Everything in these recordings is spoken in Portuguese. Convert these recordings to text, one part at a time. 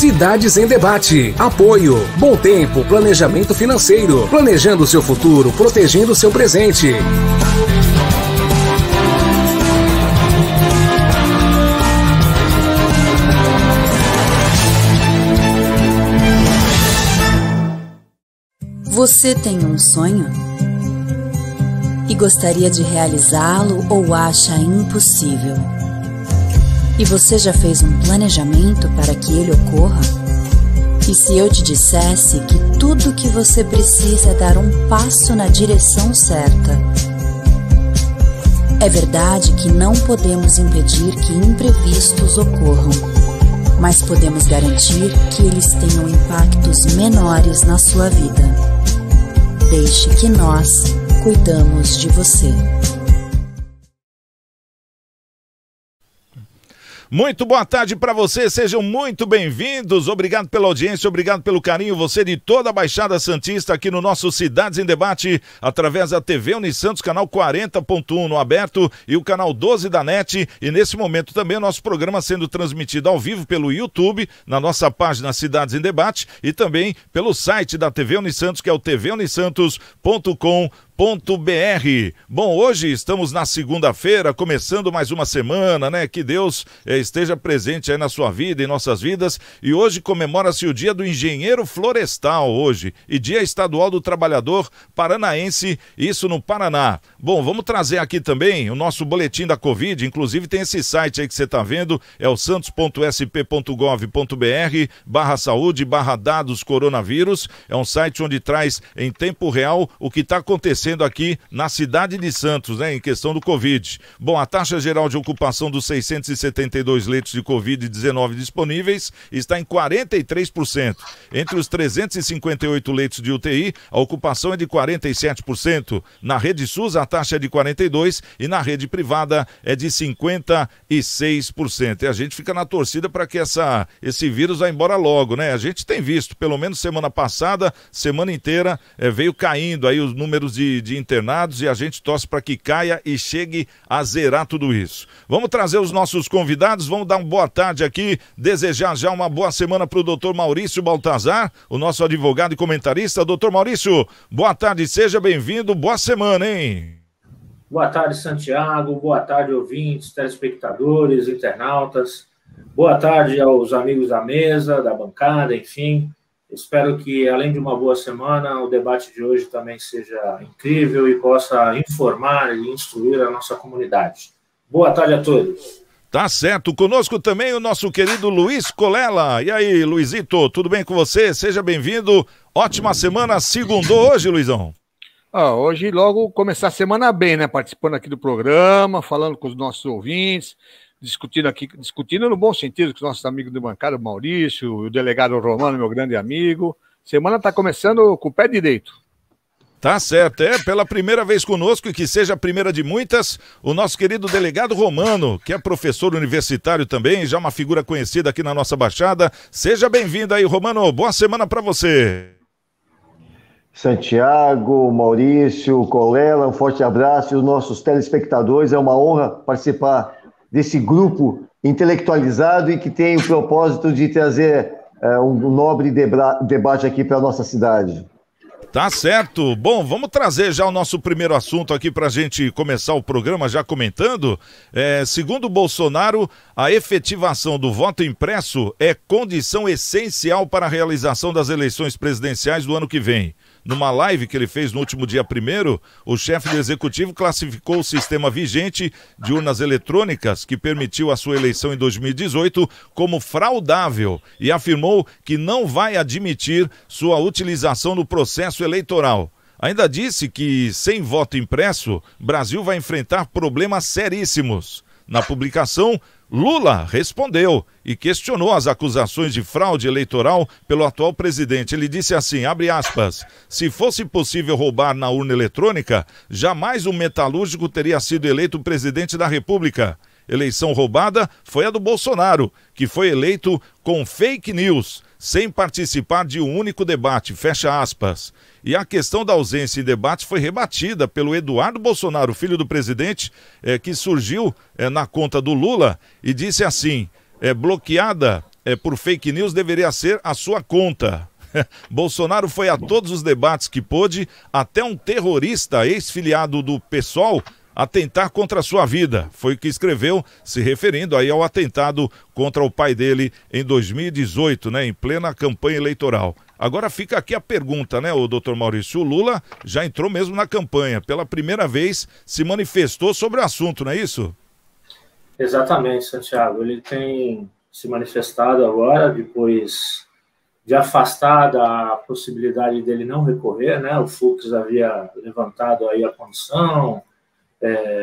Cidades em Debate. Apoio. Bom Tempo, planejamento financeiro. Planejando o seu futuro, protegendo o seu presente. Você tem um sonho? E gostaria de realizá-lo ou acha impossível? E você já fez um planejamento para que ele ocorra? E se eu te dissesse que tudo o que você precisa é dar um passo na direção certa? É verdade que não podemos impedir que imprevistos ocorram, mas podemos garantir que eles tenham impactos menores na sua vida. Deixe que nós cuidamos de você. Muito boa tarde para você, sejam muito bem-vindos, obrigado pela audiência, obrigado pelo carinho, você de toda a Baixada Santista aqui no nosso Cidades em Debate, através da TV Unisantos, canal 40.1 no aberto e o canal 12 da NET, e nesse momento também o nosso programa sendo transmitido ao vivo pelo YouTube, na nossa página Cidades em Debate e também pelo site da TV Unisantos, que é o tvunisantos.com.br. Bom, hoje estamos na segunda-feira, começando mais uma semana, né? Que Deus esteja presente aí na sua vida, em nossas vidas. E hoje comemora-se o Dia do Engenheiro Florestal hoje e Dia Estadual do Trabalhador Paranaense, isso no Paraná. Bom, vamos trazer aqui também o nosso boletim da Covid, inclusive tem esse site aí que você está vendo, é o santos.sp.gov.br/saúde/dados coronavírus. É um site onde traz em tempo real o que está acontecendo aqui na cidade de Santos, né, em questão do Covid. Bom, a taxa geral de ocupação dos 672 leitos de Covid-19 disponíveis está em 43%. Entre os 358 leitos de UTI, a ocupação é de 47%. Na rede SUS, a taxa é de 42% e na rede privada é de 56%. E a gente fica na torcida para que esse vírus vá embora logo, né? A gente tem visto, pelo menos semana passada, semana inteira, veio caindo aí os números de internados e a gente torce para que caia e chegue a zerar tudo isso. Vamos trazer os nossos convidados, vamos dar uma boa tarde aqui, desejar já uma boa semana para o doutor Maurício Baltazar, o nosso advogado e comentarista. Doutor Maurício, boa tarde, seja bem-vindo, boa semana, hein? Boa tarde, Santiago, boa tarde, ouvintes, telespectadores, internautas, boa tarde aos amigos da mesa, da bancada, enfim. Espero que, além de uma boa semana, o debate de hoje também seja incrível e possa informar e instruir a nossa comunidade. Boa tarde a todos. Tá certo. Conosco também o nosso querido Luiz Colela. E aí, Luizito, tudo bem com você? Seja bem-vindo. Ótima semana. Segundou hoje, Luizão? Hoje logo começar a semana bem, né? Participando aqui do programa, falando com os nossos ouvintes, discutindo no bom sentido com os nossos amigos de bancada, o Maurício, o delegado Romano, meu grande amigo. Semana está começando com o pé direito. Tá certo, pela primeira vez conosco e que seja a primeira de muitas, o nosso querido delegado Romano, que é professor universitário também, já uma figura conhecida aqui na nossa Baixada. Seja bem-vindo aí, Romano, boa semana para você. Santiago, Maurício, Colela, um forte abraço e os nossos telespectadores, é uma honra participar desse grupo intelectualizado e que tem o propósito de trazer um nobre debate aqui para a nossa cidade. Tá certo. Bom, vamos trazer já o nosso primeiro assunto aqui para a gente começar o programa já comentando. Segundo Bolsonaro, a efetivação do voto impresso é condição essencial para a realização das eleições presidenciais do ano que vem. Numa live que ele fez no último dia 1º, o chefe do executivo classificou o sistema vigente de urnas eletrônicas que permitiu a sua eleição em 2018 como fraudável e afirmou que não vai admitir sua utilização no processo eleitoral. Ainda disse que, sem voto impresso, Brasil vai enfrentar problemas seríssimos. Na publicação, Lula respondeu e questionou as acusações de fraude eleitoral pelo atual presidente. Ele disse assim, abre aspas, se fosse possível roubar na urna eletrônica, jamais um metalúrgico teria sido eleito presidente da República. Eleição roubada foi a do Bolsonaro, que foi eleito com fake news, sem participar de um único debate, fecha aspas. E a questão da ausência em debate foi rebatida pelo Eduardo Bolsonaro, filho do presidente, que surgiu na conta do Lula e disse assim, bloqueada por fake news deveria ser a sua conta. Bolsonaro foi a todos os debates que pôde, até um terrorista ex-filiado do PSOL atentar contra a sua vida. Foi o que escreveu, se referindo aí ao atentado contra o pai dele em 2018, né, em plena campanha eleitoral. Agora fica aqui a pergunta, né, o doutor Maurício? O Lula já entrou mesmo na campanha, pela primeira vez se manifestou sobre o assunto, não é isso? Exatamente, Santiago. Ele tem se manifestado agora, depois de afastada a possibilidade dele não recorrer, né? O Fux havia levantado aí a condição,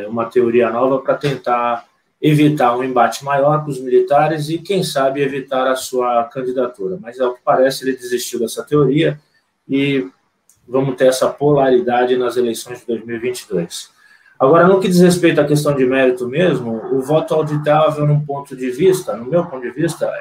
uma teoria nova para tentar evitar um embate maior com os militares e, quem sabe, evitar a sua candidatura. Mas, ao que parece, ele desistiu dessa teoria e vamos ter essa polaridade nas eleições de 2022. Agora, no que diz respeito à questão de mérito mesmo, o voto auditável, no meu ponto de vista,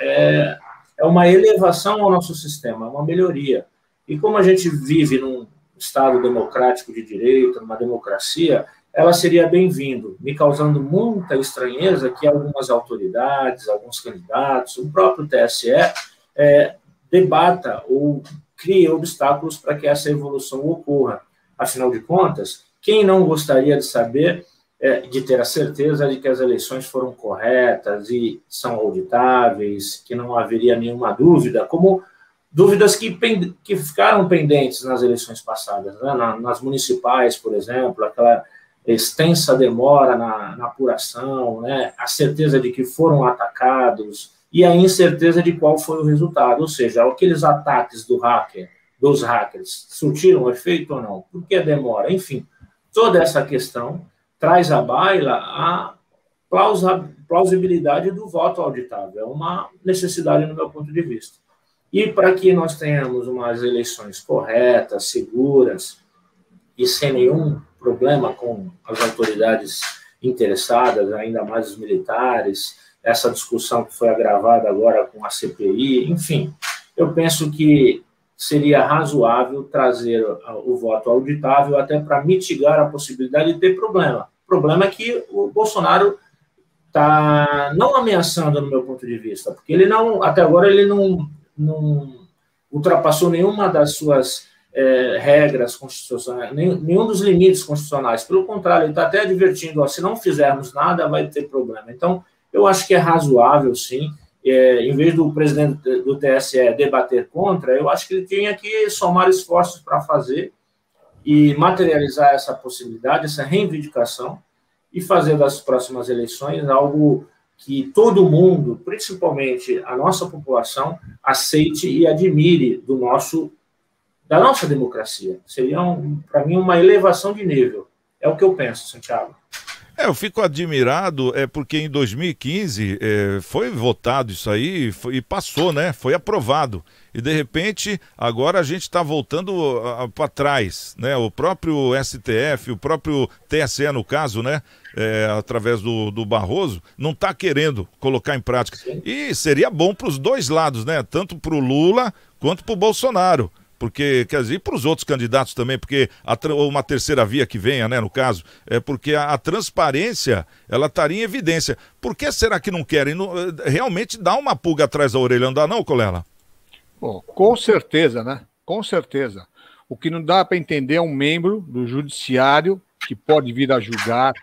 é uma elevação ao nosso sistema, é uma melhoria. E como a gente vive num Estado democrático de direito, numa democracia, ela seria bem-vindo, me causando muita estranheza que algumas autoridades, alguns candidatos, o próprio TSE, debata ou crie obstáculos para que essa evolução ocorra. Afinal de contas, quem não gostaria de saber, de ter a certeza de que as eleições foram corretas e são auditáveis, que não haveria nenhuma dúvida, como dúvidas que ficaram pendentes nas eleições passadas, né? Nas municipais, por exemplo, aquela extensa demora na apuração, né? A certeza de que foram atacados e a incerteza de qual foi o resultado, ou seja, aqueles ataques dos hackers, surtiram efeito ou não? Por que a demora? Enfim, toda essa questão traz à baila a plausibilidade do voto auditável. É uma necessidade no meu ponto de vista. E para que nós tenhamos umas eleições corretas, seguras e sem nenhum problema com as autoridades interessadas, ainda mais os militares, essa discussão que foi agravada agora com a CPI, enfim, eu penso que seria razoável trazer o voto auditável até para mitigar a possibilidade de ter problema. O problema é que o Bolsonaro está não ameaçando, no meu ponto de vista, porque ele não, até agora, ele não ultrapassou nenhuma das suas regras constitucionais, nenhum dos limites constitucionais. Pelo contrário, ele está até advertindo, se não fizermos nada, vai ter problema. Então, eu acho que é razoável, sim. Em vez do presidente do TSE debater contra, eu acho que ele tinha que somar esforços para fazer e materializar essa possibilidade, essa reivindicação, e fazer das próximas eleições algo que todo mundo, principalmente a nossa população, aceite e admire da nossa democracia. Seria, para mim, uma elevação de nível. É o que eu penso, Santiago. Eu fico admirado, porque em 2015 foi votado isso aí e passou, né? Foi aprovado. E, de repente, agora a gente está voltando para trás, né? O próprio STF, o próprio TSE, no caso, né? Através do Barroso, não está querendo colocar em prática. Sim. E seria bom para os dois lados, né? Tanto para o Lula quanto para o Bolsonaro. Porque, quer dizer, e para os outros candidatos também, porque uma terceira via que venha, né, no caso, porque a transparência, ela estaria em evidência. Por que será que não querem? Realmente dá uma pulga atrás da orelha, não dá não, Colela? Bom, com certeza, né? Com certeza. O que não dá para entender é um membro do judiciário que pode vir a julgar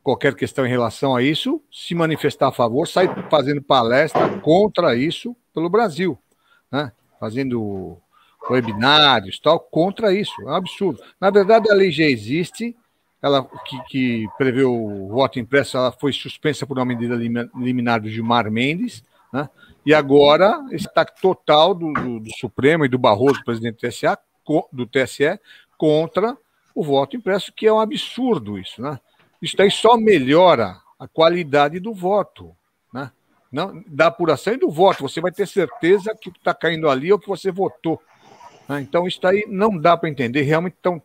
qualquer questão em relação a isso, se manifestar a favor, sair fazendo palestra contra isso pelo Brasil, né? Fazendo webinários, tal, contra isso. É um absurdo. Na verdade, a lei já existe, ela que prevê o voto impresso, ela foi suspensa por uma medida liminar do Gilmar Mendes, né? E agora, esse ataque total do Supremo e do Barroso, presidente do TSE, contra o voto impresso, que é um absurdo isso, né? Isso daí só melhora a qualidade do voto, né? Não, da apuração e do voto. Você vai ter certeza que o que está caindo ali é o que você votou. Então, isso daí não dá para entender. Realmente estão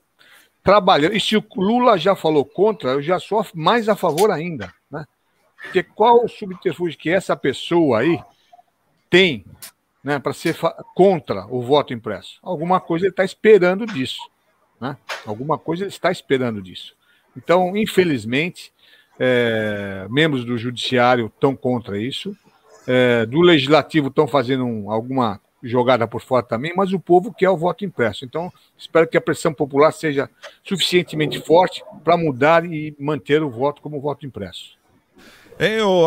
trabalhando. E se o Lula já falou contra, eu já sou mais a favor ainda, né? Porque qual o subterfúgio que essa pessoa aí tem, né, para ser contra o voto impresso? Alguma coisa ele está esperando disso, né? Alguma coisa ele está esperando disso. Então, infelizmente, membros do judiciário estão contra isso. do Legislativo estão fazendo alguma jogada por fora também, mas o povo quer o voto impresso. Então, espero que a pressão popular seja suficientemente forte para mudar e manter o voto como voto impresso.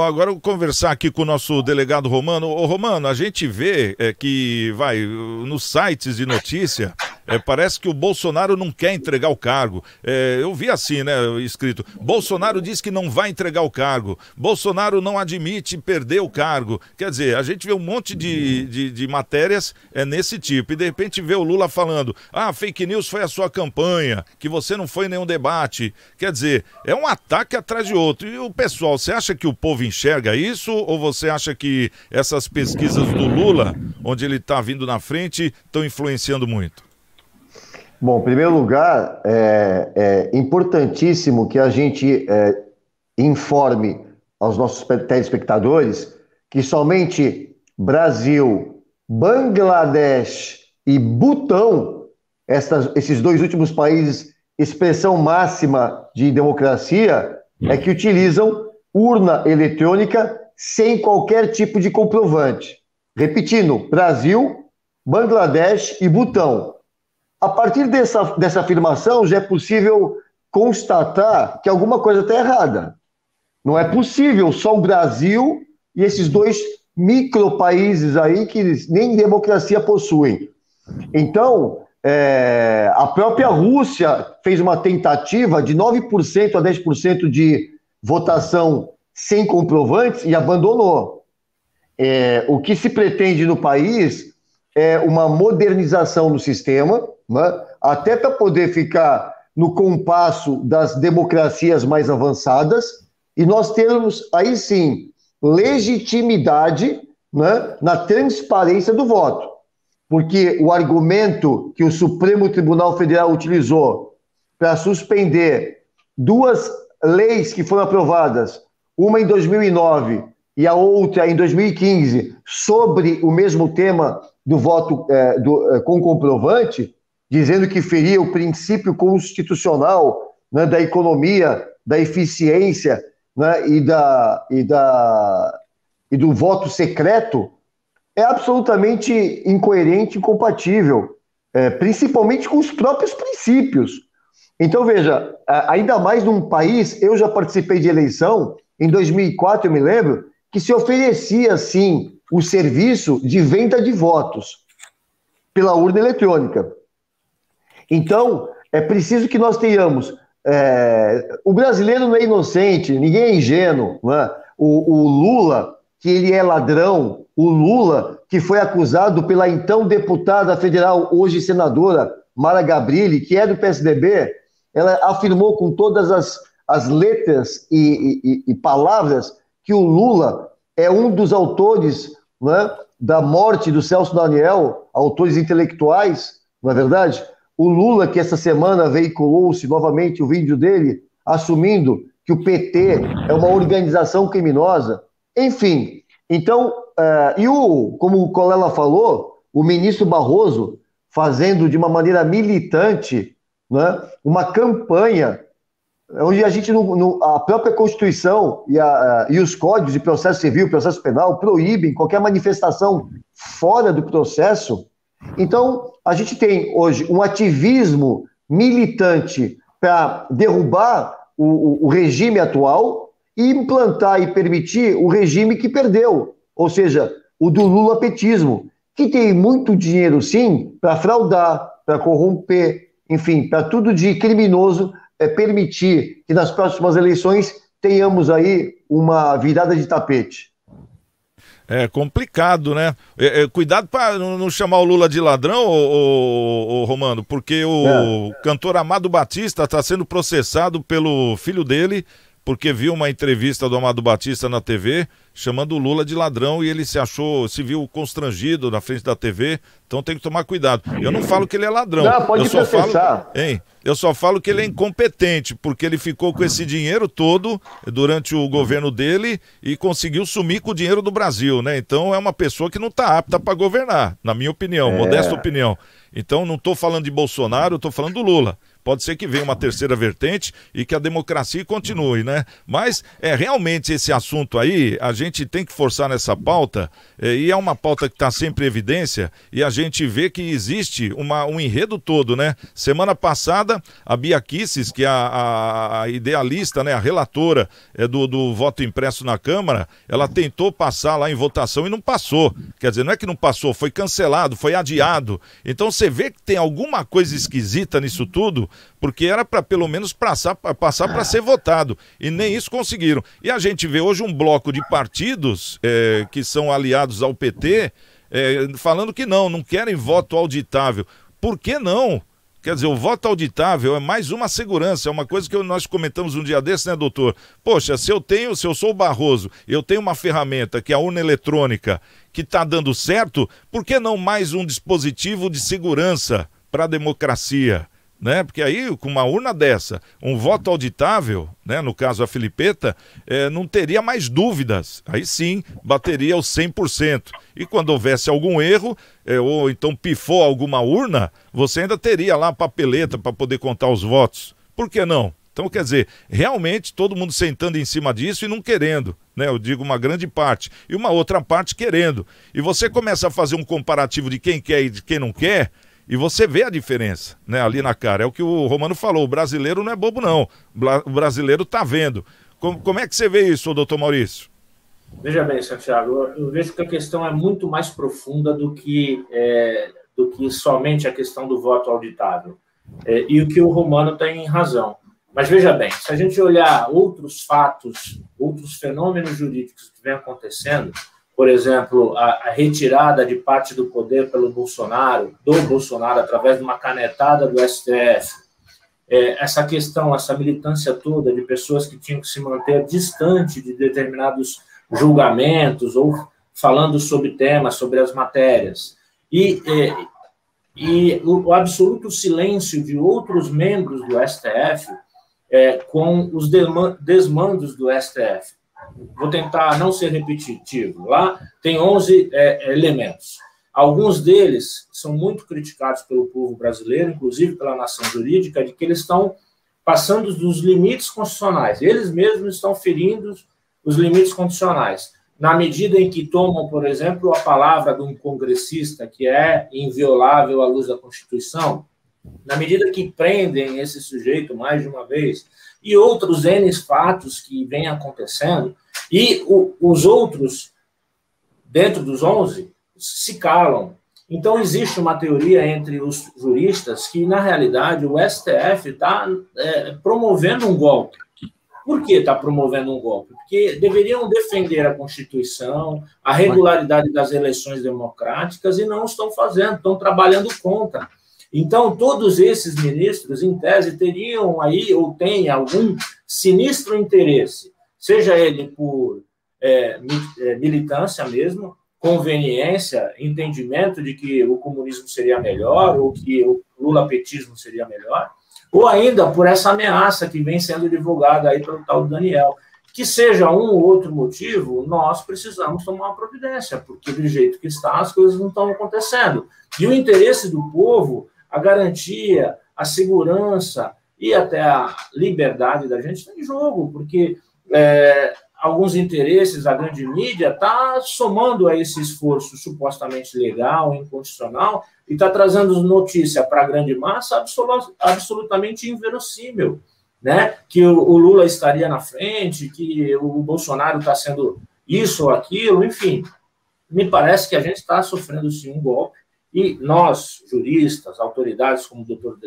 Agora eu vou conversar aqui com o nosso delegado Romano. Ô, Romano, a gente vê que, nos sites de notícia, parece que o Bolsonaro não quer entregar o cargo. Eu vi assim, né, escrito, Bolsonaro diz que não vai entregar o cargo, Bolsonaro não admite perder o cargo. Quer dizer, a gente vê um monte de matérias nesse tipo, e de repente vê o Lula falando, fake news foi a sua campanha, que você não foi em nenhum debate. Quer dizer, é um ataque atrás de outro. E o pessoal, você acha que o povo enxerga isso, ou você acha que essas pesquisas do Lula, onde ele está vindo na frente, estão influenciando muito? Bom, em primeiro lugar, é importantíssimo que a gente informe aos nossos telespectadores que somente Brasil, Bangladesh e Butão, esses dois últimos países, expressão máxima de democracia, que utilizam urna eletrônica sem qualquer tipo de comprovante. Repetindo, Brasil, Bangladesh e Butão. A partir dessa afirmação, já é possível constatar que alguma coisa está errada. Não é possível só o Brasil e esses dois micropaíses aí que nem democracia possuem. Então, a própria Rússia fez uma tentativa de 9% a 10% de votação sem comprovantes e abandonou. O que se pretende no país é uma modernização do sistema, né, até para poder ficar no compasso das democracias mais avançadas, e nós termos, aí sim, legitimidade, né, na transparência do voto. Porque o argumento que o Supremo Tribunal Federal utilizou para suspender duas leis que foram aprovadas, uma em 2009 e a outra em 2015, sobre o mesmo tema do voto com comprovante, dizendo que feria o princípio constitucional, né, da economia, da eficiência, né, e do voto secreto, é absolutamente incoerente e incompatível, principalmente com os próprios princípios. Então, veja, ainda mais num país, eu já participei de eleição, em 2004, eu me lembro, que se oferecia, sim, o serviço de venda de votos pela urna eletrônica. Então, é preciso que nós tenhamos... o brasileiro não é inocente, ninguém é ingênuo, não é? O Lula, que ele é ladrão, o Lula, que foi acusado pela então deputada federal, hoje senadora, Mara Gabrilli, que é do PSDB, ela afirmou com todas as letras e palavras que o Lula é um dos autores, né, da morte do Celso Daniel, autores intelectuais, não é verdade? O Lula, que essa semana veiculou-se novamente o vídeo dele, assumindo que o PT é uma organização criminosa. Enfim, então, como o Colela falou, o ministro Barroso fazendo de uma maneira militante, né, uma campanha onde a gente, a própria Constituição e os códigos de processo civil, processo penal, proíbem qualquer manifestação fora do processo. Então, a gente tem hoje um ativismo militante para derrubar o regime atual e implantar e permitir o regime que perdeu, ou seja, o do lulapetismo, que tem muito dinheiro, sim, para fraudar, para corromper, enfim, para tudo de criminoso, permitir que nas próximas eleições tenhamos aí uma virada de tapete. É complicado, né? Cuidado para não chamar o Lula de ladrão, ô Romano, porque o cantor Amado Batista está sendo processado pelo filho dele, porque viu uma entrevista do Amado Batista na TV, chamando o Lula de ladrão, e ele se viu constrangido na frente da TV, então tem que tomar cuidado. Eu não falo que ele é ladrão. Não, pode processar. Eu só falo que ele é incompetente, porque ele ficou com esse dinheiro todo durante o governo dele e conseguiu sumir com o dinheiro do Brasil, né? Então é uma pessoa que não está apta para governar, na minha opinião, modesta opinião. Então não estou falando de Bolsonaro, eu estou falando do Lula. pode ser que venha uma terceira vertente e que a democracia continue, né? Mas realmente esse assunto aí, a gente tem que forçar nessa pauta, e é uma pauta que está sempre em evidência, e a gente vê que existe um enredo todo, né? Semana passada, a Bia Kicis, que é a idealista, né, a relatora do voto impresso na Câmara, ela tentou passar lá em votação e não passou. Quer dizer, não é que não passou, foi cancelado, foi adiado. Então você vê que tem alguma coisa esquisita nisso tudo, porque era para pelo menos passar para ser votado, e nem isso conseguiram. E a gente vê hoje um bloco de partidos que são aliados ao PT, falando que não querem voto auditável. Por que não? Quer dizer, o voto auditável é mais uma segurança, é uma coisa que nós comentamos um dia desse, né, doutor? Poxa, se eu sou o Barroso, eu tenho uma ferramenta que é a urna eletrônica que está dando certo, por que não mais um dispositivo de segurança para a democracia? Né? Porque aí, com uma urna dessa, um voto auditável, né, no caso a Filipeta, não teria mais dúvidas. Aí sim, bateria os 100%. E quando houvesse algum erro, ou então pifou alguma urna, você ainda teria lá a papeleta para poder contar os votos. Por que não? Então, quer dizer, realmente todo mundo sentando em cima disso e não querendo, né? Eu digo uma grande parte, e uma outra parte querendo. E você começa a fazer um comparativo de quem quer e de quem não quer, e você vê a diferença, né, ali na cara. É o que o Romano falou, o brasileiro não é bobo não, o brasileiro está vendo. Como é que você vê isso, doutor Maurício? Veja bem, Santiago, eu vejo que a questão é muito mais profunda do que somente a questão do voto auditável. E o que o Romano tem razão. Mas veja bem, se a gente olhar outros fatos, outros fenômenos jurídicos que vem acontecendo, por exemplo, a retirada de parte do poder do Bolsonaro através de uma canetada do STF, essa questão, essa militância toda de pessoas que tinham que se manter distante de determinados julgamentos ou falando sobre temas, sobre as matérias, e o absoluto silêncio de outros membros do STF com os desmandos do STF. Vou tentar não ser repetitivo. Lá tem 11 elementos. Alguns deles são muito criticados pelo povo brasileiro, inclusive pela nação jurídica, de que eles estão passando dos limites constitucionais. Eles mesmos estão ferindo os limites constitucionais, na medida em que tomam, por exemplo, a palavra de um congressista que é inviolável à luz da Constituição, na medida que prendem esse sujeito mais de uma vez, e outros N fatos que vêm acontecendo, e os outros, dentro dos 11, se calam. Então, existe uma teoria entre os juristas que, na realidade, o STF está promovendo um golpe. Por que está promovendo um golpe? Porque deveriam defender a Constituição, a regularidade das eleições democráticas, e não estão fazendo, estão trabalhando contra. Então, todos esses ministros, em tese, teriam aí, ou têm algum sinistro interesse, seja ele por militância mesmo, conveniência, entendimento de que o comunismo seria melhor, ou que o lulapetismo seria melhor, ou ainda por essa ameaça que vem sendo divulgada aí pelo tal Daniel. Que seja um ou outro motivo, nós precisamos tomar uma providência, porque do jeito que está, as coisas não estão acontecendo. E o interesse do povo, a garantia, a segurança e até a liberdade da gente está em jogo, porque alguns interesses, a grande mídia está somando a esse esforço supostamente legal, inconstitucional, e está trazendo notícia para a grande massa absolutamente inverossímil, né? Que o Lula estaria na frente, que o Bolsonaro está sendo isso ou aquilo, enfim. Me parece que a gente está sofrendo, sim, um golpe, e nós, juristas, autoridades como o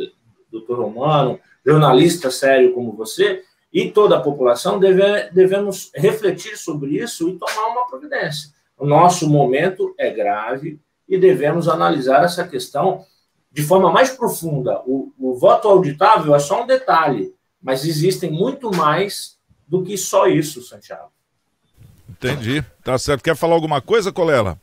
doutor Romano, jornalista sério como você, e toda a população devemos refletir sobre isso e tomar uma providência. O nosso momento é grave e devemos analisar essa questão de forma mais profunda. O voto auditável é só um detalhe, mas existem muito mais do que só isso, Santiago. Entendi. Tá certo. Quer falar alguma coisa, Colela?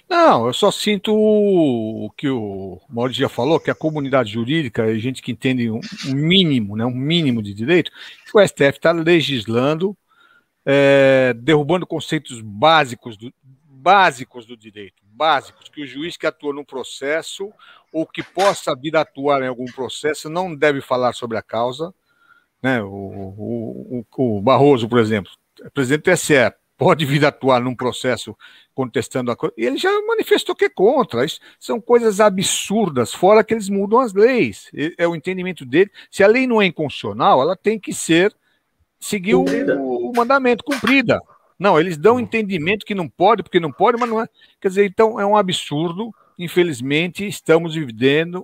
Não, eu só sinto o que o Maurício já falou, que a comunidade jurídica, a gente que entende um mínimo, né, um mínimo de direito, que o STF está legislando, derrubando conceitos básicos básicos do direito, básicos, que o juiz que atua num processo ou que possa vir a atuar em algum processo não deve falar sobre a causa, né? O Barroso, por exemplo, presidente do TSE, pode vir a atuar num processo contestando a coisa, e ele já manifestou que é contra. Isso são coisas absurdas, fora que eles mudam as leis. É o entendimento dele. Se a lei não é inconstitucional, ela tem que seguir o mandamento, cumprida. Não, eles dão entendimento que não pode, porque não pode, mas não é. Quer dizer, então é um absurdo. Infelizmente, estamos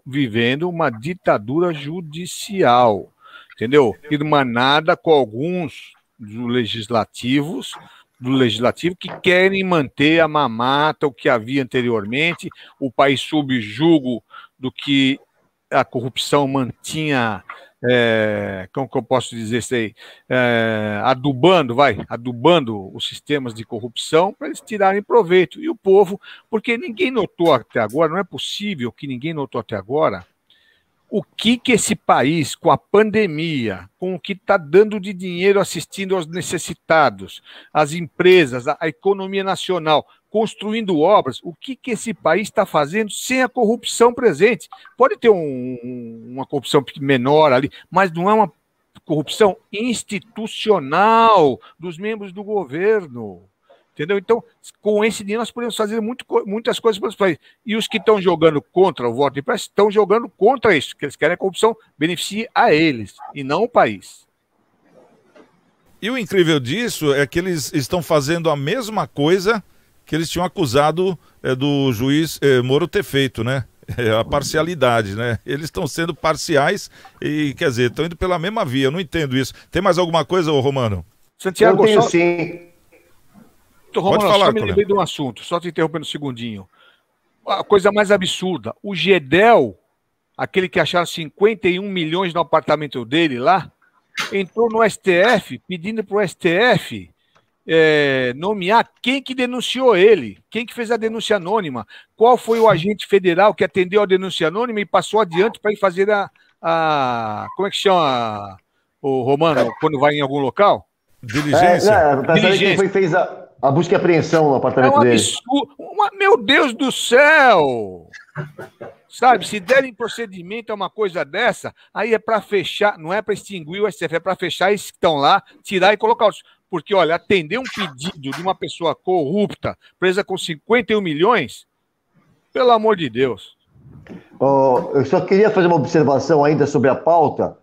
vivendo uma ditadura judicial, entendeu? Irmanada com alguns do legislativo que querem manter a mamata, o que havia anteriormente, o país sob julgo do que a corrupção mantinha, como que eu posso dizer isso aí, adubando os sistemas de corrupção para eles tirarem proveito. E o povo, porque ninguém notou até agora, não é possível que ninguém notou até agora, o que esse país, com a pandemia, com o que está dando de dinheiro assistindo aos necessitados, as empresas, a economia nacional, construindo obras, o que esse país está fazendo sem a corrupção presente? Pode ter uma corrupção menor ali, mas não é uma corrupção institucional dos membros do governo. Entendeu? Então, com esse dinheiro, nós podemos fazer muitas coisas para os países. E os que estão jogando contra o voto impresso estão jogando contra isso, que eles querem a corrupção beneficie a eles e não o país. E o incrível disso é que eles estão fazendo a mesma coisa que eles tinham acusado do juiz Moro ter feito, né? A parcialidade, né? Eles estão sendo parciais e, quer dizer, estão indo pela mesma via. Eu não entendo isso. Tem mais alguma coisa, Romano? Santiago, eu tenho sim. Romano, só me lembrei de um assunto, só te interrompendo um segundinho. A coisa mais absurda, o Gedel, aquele que acharam 51 milhões no apartamento dele lá, entrou no STF pedindo para o STF nomear quem que denunciou ele, quem que fez a denúncia anônima, qual foi o agente federal que atendeu a denúncia anônima e passou adiante para ir fazer como é que chama, o Romano, quando vai em algum local? Diligência. Diligência. Fez a busca e apreensão no apartamento dele. Meu Deus do céu! Sabe, se derem procedimento a uma coisa dessa, aí é para fechar, não é para extinguir o STF, é para fechar esses que estão lá, tirar e colocar outros. Porque, olha, atender um pedido de uma pessoa corrupta, presa com 51 milhões, pelo amor de Deus. Eu só queria fazer uma observação ainda sobre a pauta,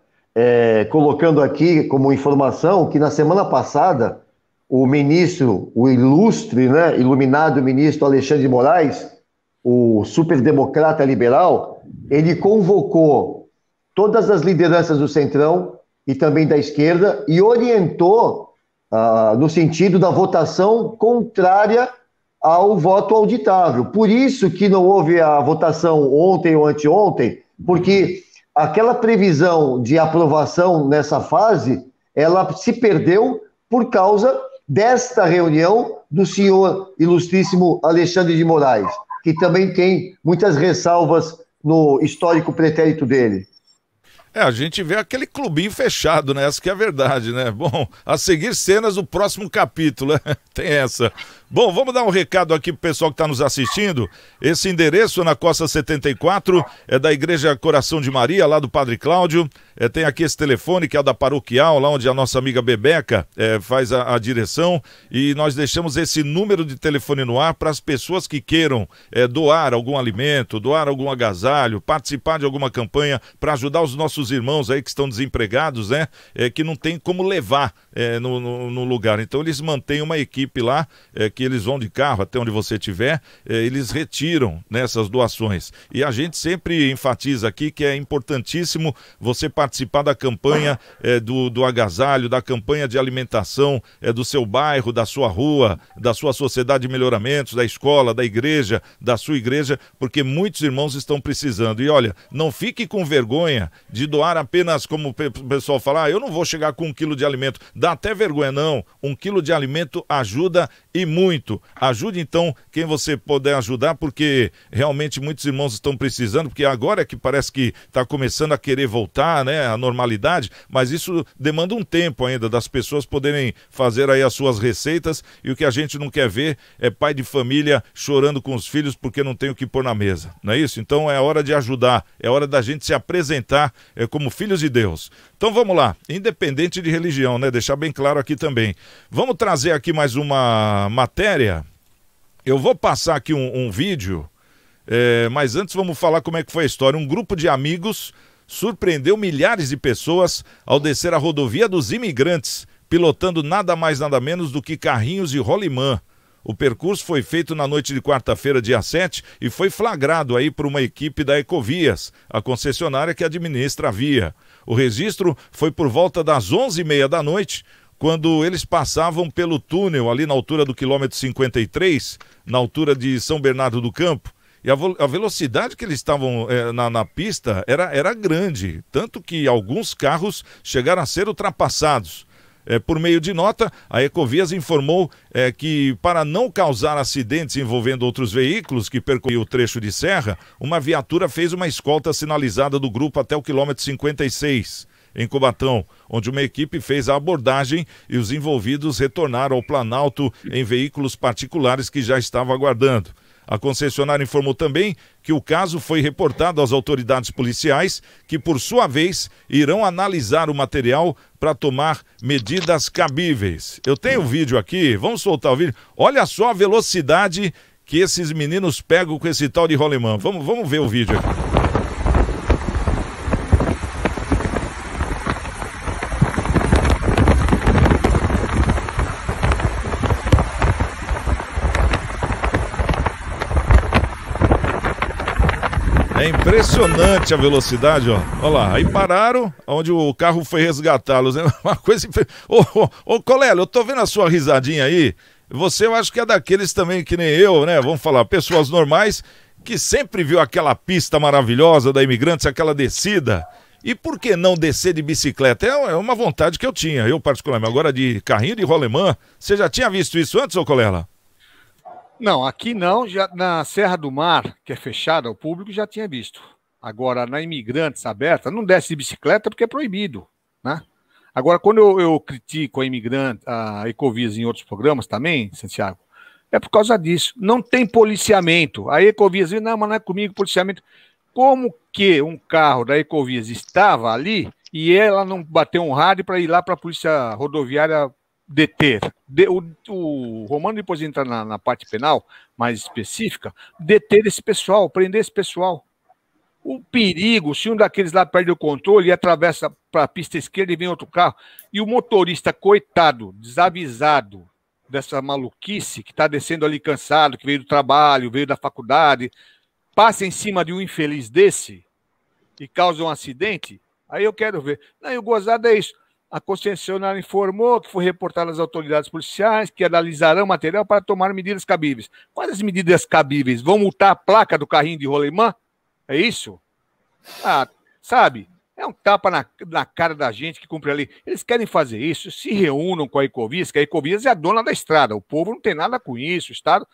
colocando aqui como informação que na semana passada o ministro, o ilustre, né, iluminado ministro Alexandre de Moraes, o superdemocrata liberal, ele convocou todas as lideranças do Centrão e também da esquerda e orientou no sentido da votação contrária ao voto auditável. Por isso que não houve a votação ontem ou anteontem, porque aquela previsão de aprovação nessa fase, ela se perdeu por causa desta reunião do senhor ilustríssimo Alexandre de Moraes, que também tem muitas ressalvas no histórico pretérito dele. A gente vê aquele clubinho fechado, né? Essa que é a verdade, né? Bom, a seguir cenas do próximo capítulo, né? Tem essa. Bom, vamos dar um recado aqui pro pessoal que está nos assistindo. Esse endereço na Costa 74 é da Igreja Coração de Maria, lá do Padre Cláudio. Tem aqui esse telefone que é da Paroquial, lá onde a nossa amiga Bebeca faz a direção. E nós deixamos esse número de telefone no ar para as pessoas que queiram doar algum alimento, doar algum agasalho, participar de alguma campanha para ajudar os nossos irmãos aí que estão desempregados, né? Que não tem como levar no lugar. Então eles mantêm uma equipe lá, que eles vão de carro até onde você estiver, eles retiram nessas doações. E a gente sempre enfatiza aqui que é importantíssimo você participar da campanha do agasalho, da campanha de alimentação do seu bairro, da sua rua, da sua sociedade de melhoramentos, da escola, da igreja, da sua igreja, porque muitos irmãos estão precisando. E olha, não fique com vergonha de doar apenas, como o pessoal fala, eu não vou chegar com 1 quilo de alimento. Dá até vergonha, não. 1 quilo de alimento ajuda e muito. Ajude, então, quem você puder ajudar, porque realmente muitos irmãos estão precisando, porque agora é que parece que está começando a querer voltar, né, à normalidade, mas isso demanda um tempo ainda das pessoas poderem fazer aí as suas receitas, e o que a gente não quer ver é pai de família chorando com os filhos porque não tem o que pôr na mesa, não é isso? Então é hora de ajudar, é hora da gente se apresentar como filhos de Deus. Então vamos lá, independente de religião, né? Deixar bem claro aqui também. Vamos trazer aqui mais uma matéria. Eu vou passar aqui um vídeo, mas antes vamos falar como é que foi a história. Um grupo de amigos surpreendeu milhares de pessoas ao descer a rodovia dos Imigrantes, pilotando nada mais nada menos do que carrinhos de rolimã. O percurso foi feito na noite de quarta-feira, dia 7, e foi flagrado aí por uma equipe da Ecovias, a concessionária que administra a via. O registro foi por volta das 11h30 da noite, quando eles passavam pelo túnel ali na altura do quilômetro 53, na altura de São Bernardo do Campo. E a velocidade que eles estavam na pista era grande, tanto que alguns carros chegaram a ser ultrapassados. Por meio de nota, a Ecovias informou que, para não causar acidentes envolvendo outros veículos que percorriam o trecho de serra, uma viatura fez uma escolta sinalizada do grupo até o quilômetro 56, em Cubatão, onde uma equipe fez a abordagem e os envolvidos retornaram ao Planalto em veículos particulares que já estavam aguardando. A concessionária informou também que o caso foi reportado às autoridades policiais, que, por sua vez, irão analisar o material para tomar medidas cabíveis. Eu tenho um vídeo aqui, vamos soltar o vídeo. Olha só a velocidade que esses meninos pegam com esse tal de rolemã. Vamos ver o vídeo aqui. É impressionante a velocidade, ó. Olha lá, aí pararam, onde o carro foi resgatá-los. Uma coisa... Ô, Colela, eu tô vendo a sua risadinha aí. Você, eu acho que é daqueles também que nem eu, né? Vamos falar, pessoas normais que sempre viu aquela pista maravilhosa da Imigrantes, aquela descida. E por que não descer de bicicleta? É uma vontade que eu tinha, eu particularmente. Agora de carrinho de rolemã, você já tinha visto isso antes, ô Colela? Não, aqui não, já na Serra do Mar, que é fechada ao público, já tinha visto. Agora, na Imigrantes aberta, não desce de bicicleta porque é proibido, né? Agora, quando eu critico a Ecovias em outros programas também, Santiago, é por causa disso. Não tem policiamento. A Ecovias diz, não, mas não é comigo policiamento. Como que um carro da Ecovias estava ali e ela não bateu um rádio para ir lá para a Polícia Rodoviária deter? O Romano depois entra na parte penal mais específica, deter esse pessoal, prender esse pessoal. O perigo, se um daqueles lá perde o controle e atravessa para a pista esquerda e vem outro carro, e o motorista, coitado, desavisado dessa maluquice, que está descendo ali cansado, que veio do trabalho, veio da faculdade, passa em cima de um infeliz desse e causa um acidente, aí eu quero ver. Não, e o gozado é isso. A concessionária informou que foi reportado às autoridades policiais que analisarão o material para tomar medidas cabíveis. Quais as medidas cabíveis? Vão multar a placa do carrinho de rolemã? É isso? Ah, sabe? É um tapa na cara da gente que cumpre ali. Eles querem fazer isso, se reúnam com a Ecovias, que a Ecovias é a dona da estrada. O povo não tem nada com isso, o Estado.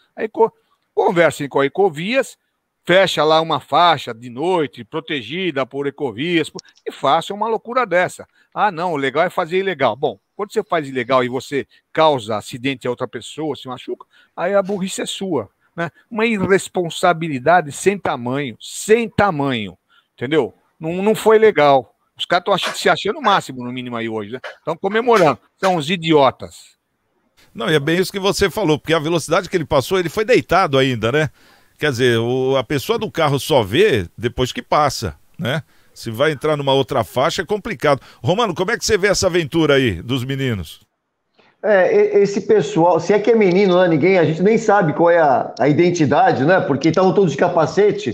Conversem com a Ecovias, fecha lá uma faixa de noite, protegida por Ecovias, e façam uma loucura dessa. Ah, não, o legal é fazer ilegal. Bom, quando você faz ilegal e você causa acidente a outra pessoa, se machuca, aí a burrice é sua, né? Uma irresponsabilidade sem tamanho, entendeu? Não foi legal. Os caras estão se achando o máximo, no mínimo, aí hoje, né? Estão comemorando. São uns idiotas. Não, e é bem isso que você falou, porque a velocidade que ele passou, ele foi deitado ainda, né? Quer dizer, a pessoa do carro só vê depois que passa, né? Se vai entrar numa outra faixa é complicado. Romano, como é que você vê essa aventura aí dos meninos? Esse pessoal, se é que é menino, não é ninguém, a gente nem sabe qual é a identidade, né? Porque estavam todos de capacete.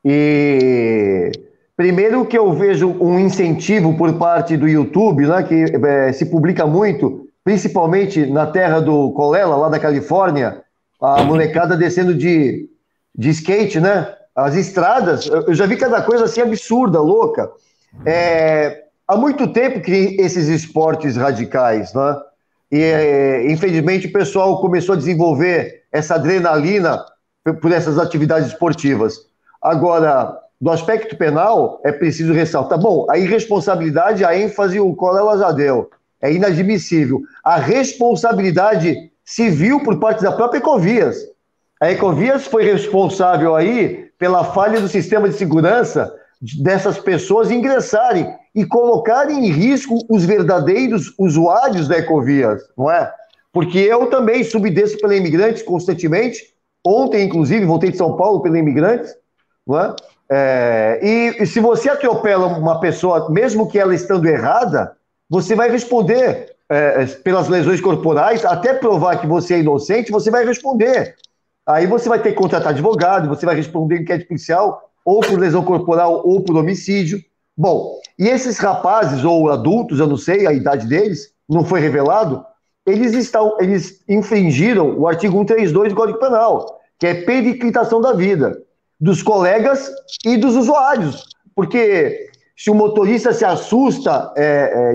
E primeiro que eu vejo um incentivo por parte do YouTube, né? Que se publica muito, principalmente na terra do Colela, lá da Califórnia, a molecada descendo de skate, né? As estradas, eu já vi cada coisa assim absurda, louca. Há muito tempo que esses esportes radicais, né? E, infelizmente, o pessoal começou a desenvolver essa adrenalina por essas atividades esportivas. Agora, do aspecto penal, é preciso ressaltar. Bom, a irresponsabilidade, a ênfase, o Colela já deu. É inadmissível. A responsabilidade civil por parte da própria Ecovias. A Ecovias foi responsável aí pela falha do sistema de segurança dessas pessoas ingressarem e colocarem em risco os verdadeiros usuários da Ecovias, não é? Porque eu também subdesço pela Imigrantes constantemente. Ontem, inclusive, voltei de São Paulo pela Imigrantes, não é? E se você atropela uma pessoa, mesmo que ela estando errada, você vai responder pelas lesões corporais, até provar que você é inocente, você vai responder. Aí você vai ter que contratar advogado, você vai responder em inquérito policial, ou por lesão corporal, ou por homicídio. Bom, e esses rapazes, ou adultos, eu não sei a idade deles, não foi revelado, eles infringiram o artigo 132 do Código Penal, que é periclitação da vida, dos colegas e dos usuários. Porque se o motorista se assusta,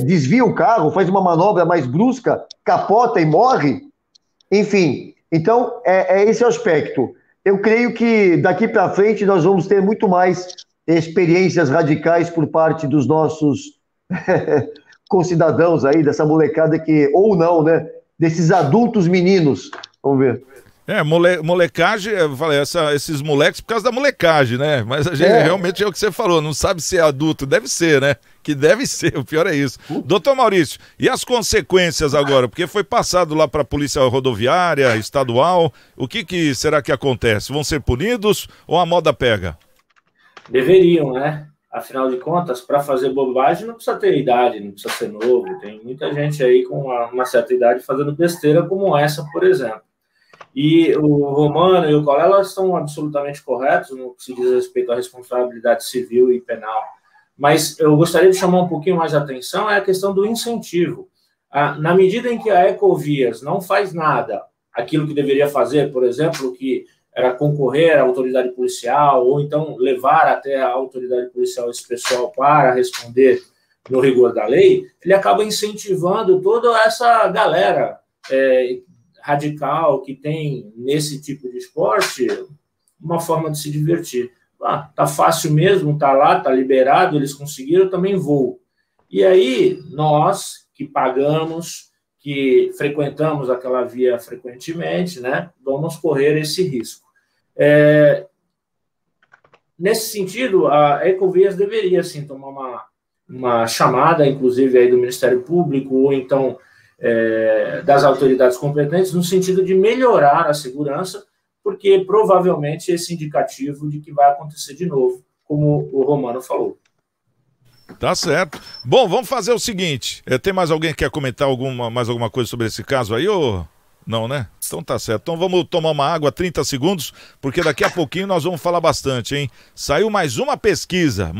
desvia o carro, faz uma manobra mais brusca, capota e morre, enfim. Então, esse o aspecto. Eu creio que daqui para frente nós vamos ter muito mais experiências radicais por parte dos nossos concidadãos aí, dessa molecada que, ou não, né? Desses adultos meninos. Vamos ver. Molecagem, eu falei, esses moleques por causa da molecagem, né? Mas a gente realmente é o que você falou, não sabe se é adulto, deve ser, né? Que deve ser, o pior é isso. Doutor Maurício, e as consequências agora? Porque foi passado lá para a Polícia Rodoviária, Estadual, o que será que acontece? Vão ser punidos ou a moda pega? Deveriam, né? Afinal de contas, para fazer bobagem não precisa ter idade, não precisa ser novo. Tem muita gente aí com uma certa idade fazendo besteira como essa, por exemplo. E o Romano e o Colela estão absolutamente corretos no que se diz respeito à responsabilidade civil e penal. Mas eu gostaria de chamar um pouquinho mais a atenção é a questão do incentivo. Na medida em que a Ecovias não faz nada, aquilo que deveria fazer, por exemplo, que era concorrer à autoridade policial, ou então levar até a autoridade policial esse pessoal para responder no rigor da lei, ele acaba incentivando toda essa galera radical que tem nesse tipo de esporte uma forma de se divertir. Tá fácil mesmo, tá lá, tá liberado, eles conseguiram, eu também vou. E aí, nós que pagamos, que frequentamos aquela via frequentemente, né, vamos correr esse risco. Nesse sentido, a Ecovias deveria, sim, tomar uma chamada, inclusive, aí do Ministério Público, ou então das autoridades competentes, no sentido de melhorar a segurança, porque provavelmente esse indicativo de que vai acontecer de novo, como o Romano falou. Tá certo. Bom, vamos fazer o seguinte, tem mais alguém que quer comentar mais alguma coisa sobre esse caso aí, ou... Não, né? Então tá certo. Então vamos tomar uma água, 30 segundos, porque daqui a pouquinho nós vamos falar bastante, hein? Saiu mais uma pesquisa,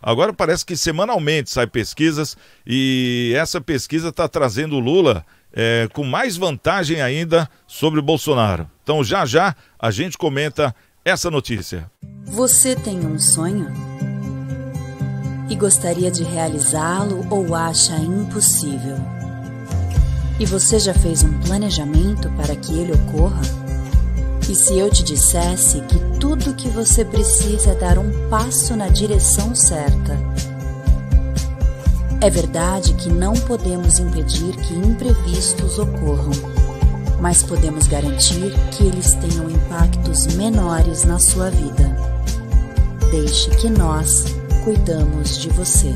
agora parece que semanalmente sai pesquisas, e essa pesquisa tá trazendo o Lula com mais vantagem ainda sobre o Bolsonaro. Então já a gente comenta essa notícia. Você tem um sonho? E gostaria de realizá-lo ou acha impossível? E você já fez um planejamento para que ele ocorra? E se eu te dissesse que tudo o que você precisa é dar um passo na direção certa? É verdade que não podemos impedir que imprevistos ocorram, mas podemos garantir que eles tenham impactos menores na sua vida. Deixe que nós cuidamos de você.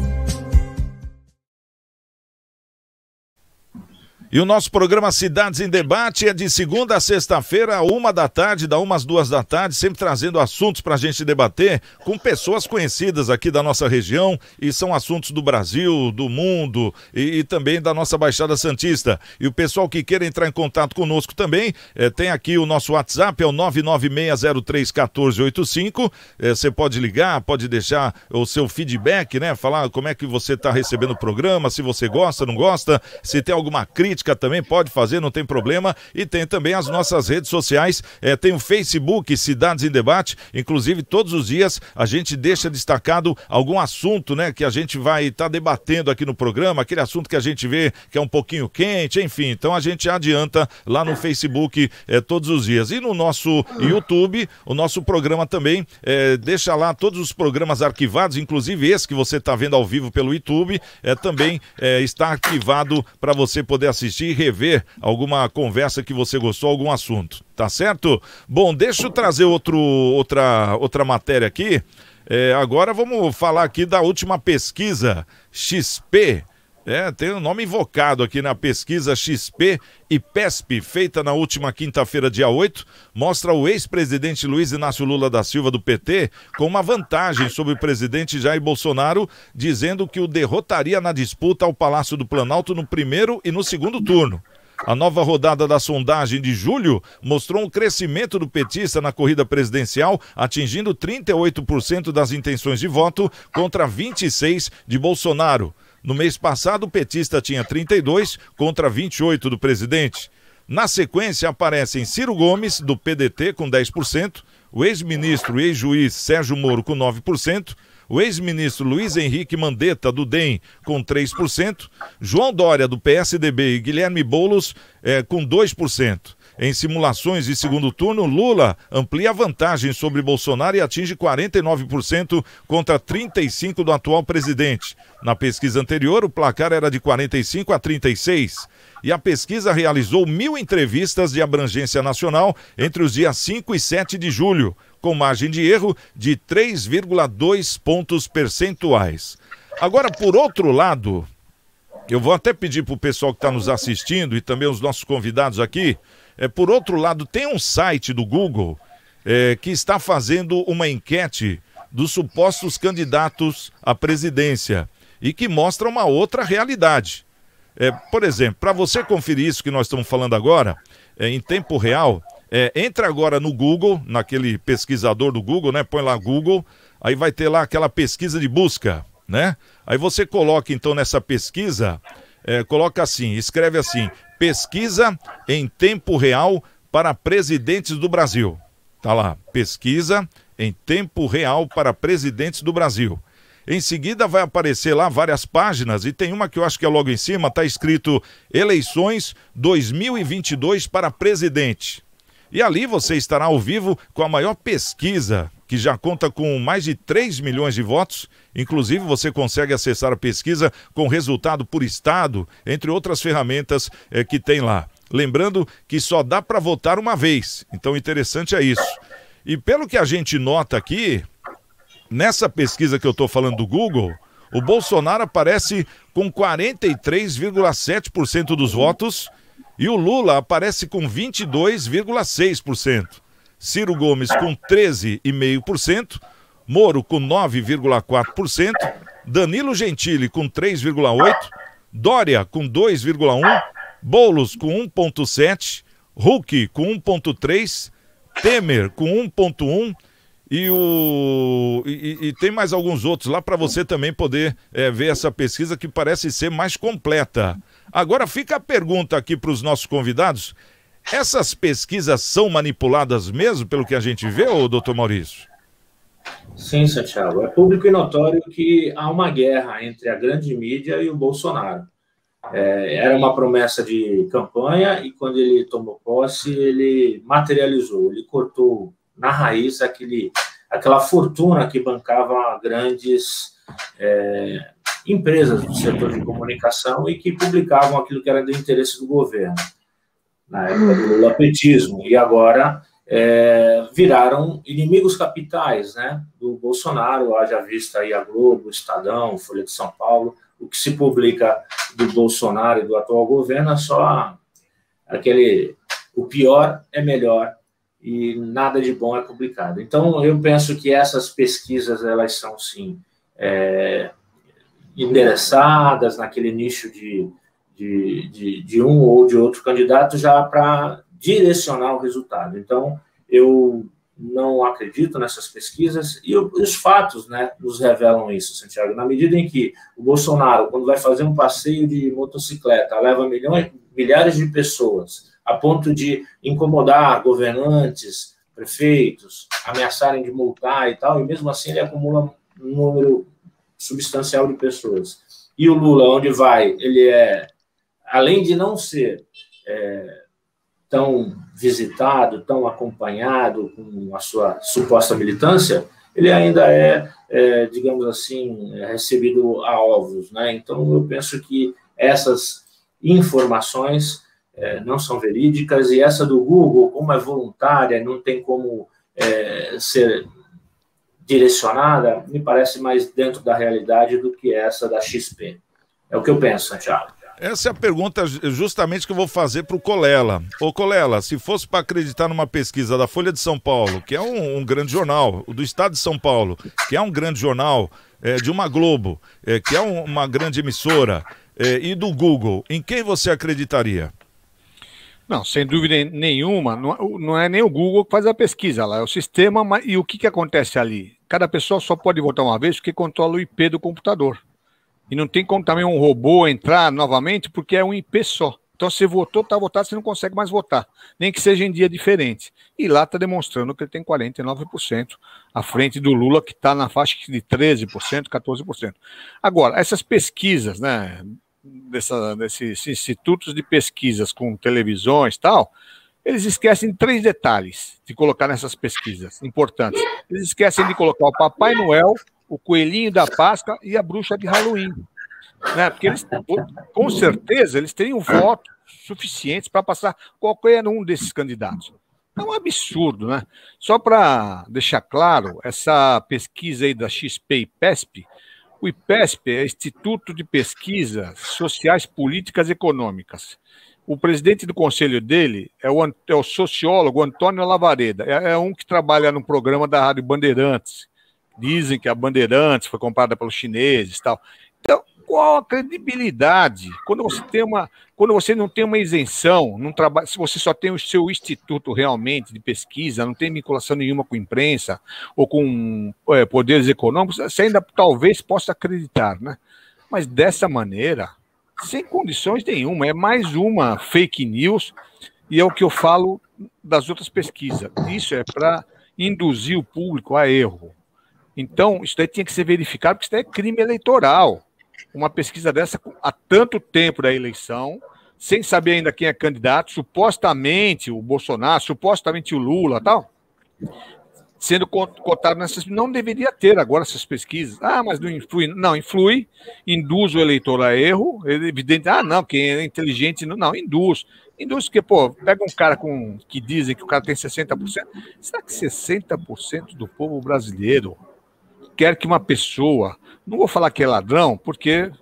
E o nosso programa Cidades em Debate é de segunda a sexta-feira, 13h, da 1 às 2h, sempre trazendo assuntos para a gente debater com pessoas conhecidas aqui da nossa região, e são assuntos do Brasil, do mundo e também da nossa Baixada Santista. E o pessoal que queira entrar em contato conosco também, tem aqui o nosso WhatsApp, é o 996031485. Você pode ligar, pode deixar o seu feedback, né? Falar como é que você está recebendo o programa, se você gosta, não gosta, se tem alguma crítica política também pode fazer, não tem problema. E tem também as nossas redes sociais, tem o Facebook Cidades em Debate, inclusive todos os dias a gente deixa destacado algum assunto, né, que a gente vai estar debatendo aqui no programa, aquele assunto que a gente vê que é um pouquinho quente, enfim. Então a gente adianta lá no Facebook todos os dias. E no nosso YouTube, o nosso programa também deixa lá todos os programas arquivados, inclusive esse que você está vendo ao vivo pelo YouTube, também está arquivado para você poder assistir e rever alguma conversa que você gostou, algum assunto, tá certo? Bom, deixa eu trazer outra matéria aqui. Agora vamos falar aqui da última pesquisa XP. Tem um nome invocado aqui na pesquisa XP e PESP, feita na última quinta-feira, dia 8, mostra o ex-presidente Luiz Inácio Lula da Silva, do PT, com uma vantagem sobre o presidente Jair Bolsonaro, dizendo que o derrotaria na disputa ao Palácio do Planalto no primeiro e no segundo turno. A nova rodada da sondagem de julho mostrou um crescimento do petista na corrida presidencial, atingindo 38% das intenções de voto contra 26% de Bolsonaro. No mês passado, o petista tinha 32% contra 28% do presidente. Na sequência, aparecem Ciro Gomes, do PDT, com 10%, o ex-ministro e ex-juiz Sérgio Moro, com 9%, o ex-ministro Luiz Henrique Mandetta, do DEM, com 3%, João Dória, do PSDB, e Guilherme Boulos, com 2%. Em simulações de segundo turno, Lula amplia a vantagem sobre Bolsonaro e atinge 49% contra 35% do atual presidente. Na pesquisa anterior, o placar era de 45% a 36%. E a pesquisa realizou 1.000 entrevistas de abrangência nacional entre os dias 5 e 7 de julho, com margem de erro de 3,2 pontos percentuais. Agora, por outro lado, eu vou até pedir para o pessoal que está nos assistindo e também os nossos convidados aqui, por outro lado, tem um site do Google que está fazendo uma enquete dos supostos candidatos à presidência e que mostra uma outra realidade. Por exemplo, para você conferir isso que nós estamos falando agora, em tempo real, entra agora no Google, naquele pesquisador do Google, né? Põe lá Google, aí vai ter lá aquela pesquisa de busca, né? Aí você coloca então nessa pesquisa, coloca assim, escreve assim, pesquisa em tempo real para presidentes do Brasil. Tá lá, pesquisa em tempo real para presidentes do Brasil. Em seguida vai aparecer lá várias páginas e tem uma que eu acho que é logo em cima, está escrito Eleições 2022 para presidente. E ali você estará ao vivo com a maior pesquisa, que já conta com mais de 3 milhões de votos. Inclusive você consegue acessar a pesquisa com resultado por estado, entre outras ferramentas que tem lá. Lembrando que só dá para votar uma vez, então interessante é isso. E pelo que a gente nota aqui, nessa pesquisa que eu estou falando do Google, o Bolsonaro aparece com 43,7% dos votos e o Lula aparece com 22,6%. Ciro Gomes com 13,5%, Moro com 9,4%, Danilo Gentili com 3,8%, Dória com 2,1%, Boulos com 1,7%, Huck com 1,3%, Temer com 1,1%, e tem mais alguns outros lá para você também poder ver essa pesquisa que parece ser mais completa. Agora fica a pergunta aqui para os nossos convidados, essas pesquisas são manipuladas mesmo pelo que a gente vê, ô doutor Maurício? Sim, Santiago. É público e notório que há uma guerra entre a grande mídia e o Bolsonaro. Era uma promessa de campanha e quando ele tomou posse, ele materializou, ele cortou na raiz aquela fortuna que bancava grandes empresas do setor de comunicação e que publicavam aquilo que era do interesse do governo, na época do lulapetismo, e agora viraram inimigos capitais, né, do Bolsonaro. Haja vista aí a Globo, o Estadão, Folha de São Paulo. O que se publica do Bolsonaro e do atual governo é só o pior é melhor e nada de bom é publicado. Então, eu penso que essas pesquisas, elas são, sim, endereçadas naquele nicho de um ou de outro candidato já para direcionar o resultado. Então, eu não acredito nessas pesquisas, e os fatos, né, nos revelam isso, Santiago. Na medida em que o Bolsonaro, quando vai fazer um passeio de motocicleta, leva milhares de pessoas, a ponto de incomodar governantes, prefeitos, ameaçarem de multar e tal, e mesmo assim ele acumula um número substancial de pessoas. E o Lula, onde vai, ele além de não ser tão visitado, tão acompanhado com a sua suposta militância, ele ainda digamos assim, recebido a ovos, né? Então, eu penso que essas informações não são verídicas, e essa do Google, como é voluntária, não tem como ser direcionada, me parece mais dentro da realidade do que essa da XP. É o que eu penso, Santiago. Essa é a pergunta justamente que eu vou fazer para o Colela. Ô Colela, se fosse para acreditar numa pesquisa da Folha de São Paulo, que é um grande jornal, do Estado de São Paulo, que é um grande jornal, de uma Globo, que é uma grande emissora, e do Google, em quem você acreditaria? Não, sem dúvida nenhuma, não é nem o Google que faz a pesquisa lá, é o sistema, e o que acontece ali? Cada pessoa só pode votar uma vez porque controla o IP do computador. E não tem como também um robô entrar novamente, porque é um IP só. Então, se votou, está votado, você não consegue mais votar, nem que seja em dia diferente. E lá está demonstrando que ele tem 49%, à frente do Lula, que está na faixa de 13%, 14%. Agora, essas pesquisas, né, desses institutos de pesquisas com televisões e tal, eles esquecem de 3 detalhes de colocar nessas pesquisas importantes. Eles esquecem de colocar o Papai Noel, o Coelhinho da Páscoa e a Bruxa de Halloween. Né? Porque eles, com certeza, eles teriam votos suficientes para passar qualquer um desses candidatos. É um absurdo, né? Só para deixar claro, essa pesquisa aí da XP e PESP, o IPESP é Instituto de Pesquisas Sociais, Políticas e Econômicas. O presidente do conselho dele é o sociólogo Antônio Lavareda, é um que trabalha no programa da Rádio Bandeirantes. Dizem que a Bandeirantes foi comprada pelos chineses e tal. Então, qual a credibilidade? Quando você não tem uma isenção, se você só tem o seu instituto realmente de pesquisa, não tem vinculação nenhuma com imprensa ou com poderes econômicos, você ainda talvez possa acreditar, né? Mas dessa maneira, sem condições nenhuma, é mais uma fake news, e é o que eu falo das outras pesquisas. Isso é para induzir o público a erro. Então, isso daí tinha que ser verificado, porque isso daí é crime eleitoral. Uma pesquisa dessa há tanto tempo da eleição, sem saber ainda quem é candidato, supostamente o Bolsonaro, supostamente o Lula, tal, sendo cotado nessas... Não deveria ter agora essas pesquisas. Ah, mas não influi. Não, influi, induz o eleitor a erro, é evidente. Ah, não, quem é inteligente... Não, induz. Induz porque, pega um cara que dizem que o cara tem 60%. Será que 60% do povo brasileiro quer que uma pessoa, não vou falar que é ladrão, porque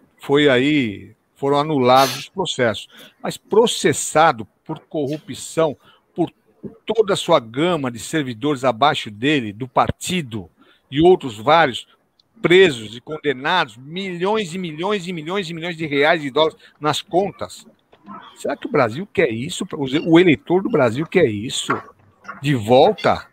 foram anulados os processos, mas processado por corrupção, por toda a sua gama de servidores abaixo dele, do partido e outros vários, presos e condenados, milhões e milhões e milhões e milhões de reais e dólares nas contas. Será que o Brasil quer isso? O eleitor do Brasil quer isso? De volta?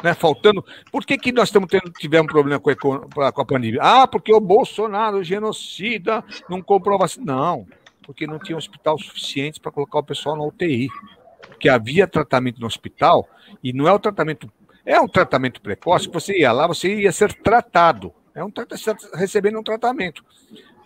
Né, faltando. Por que nós tivemos problema com a pandemia? Ah, porque o Bolsonaro genocida, não comprou vacina. Não, porque não tinha hospital suficiente para colocar o pessoal na UTI. Porque havia tratamento no hospital, e não é o tratamento. É um tratamento precoce, você ia lá, você ia ser tratado. Recebendo um tratamento.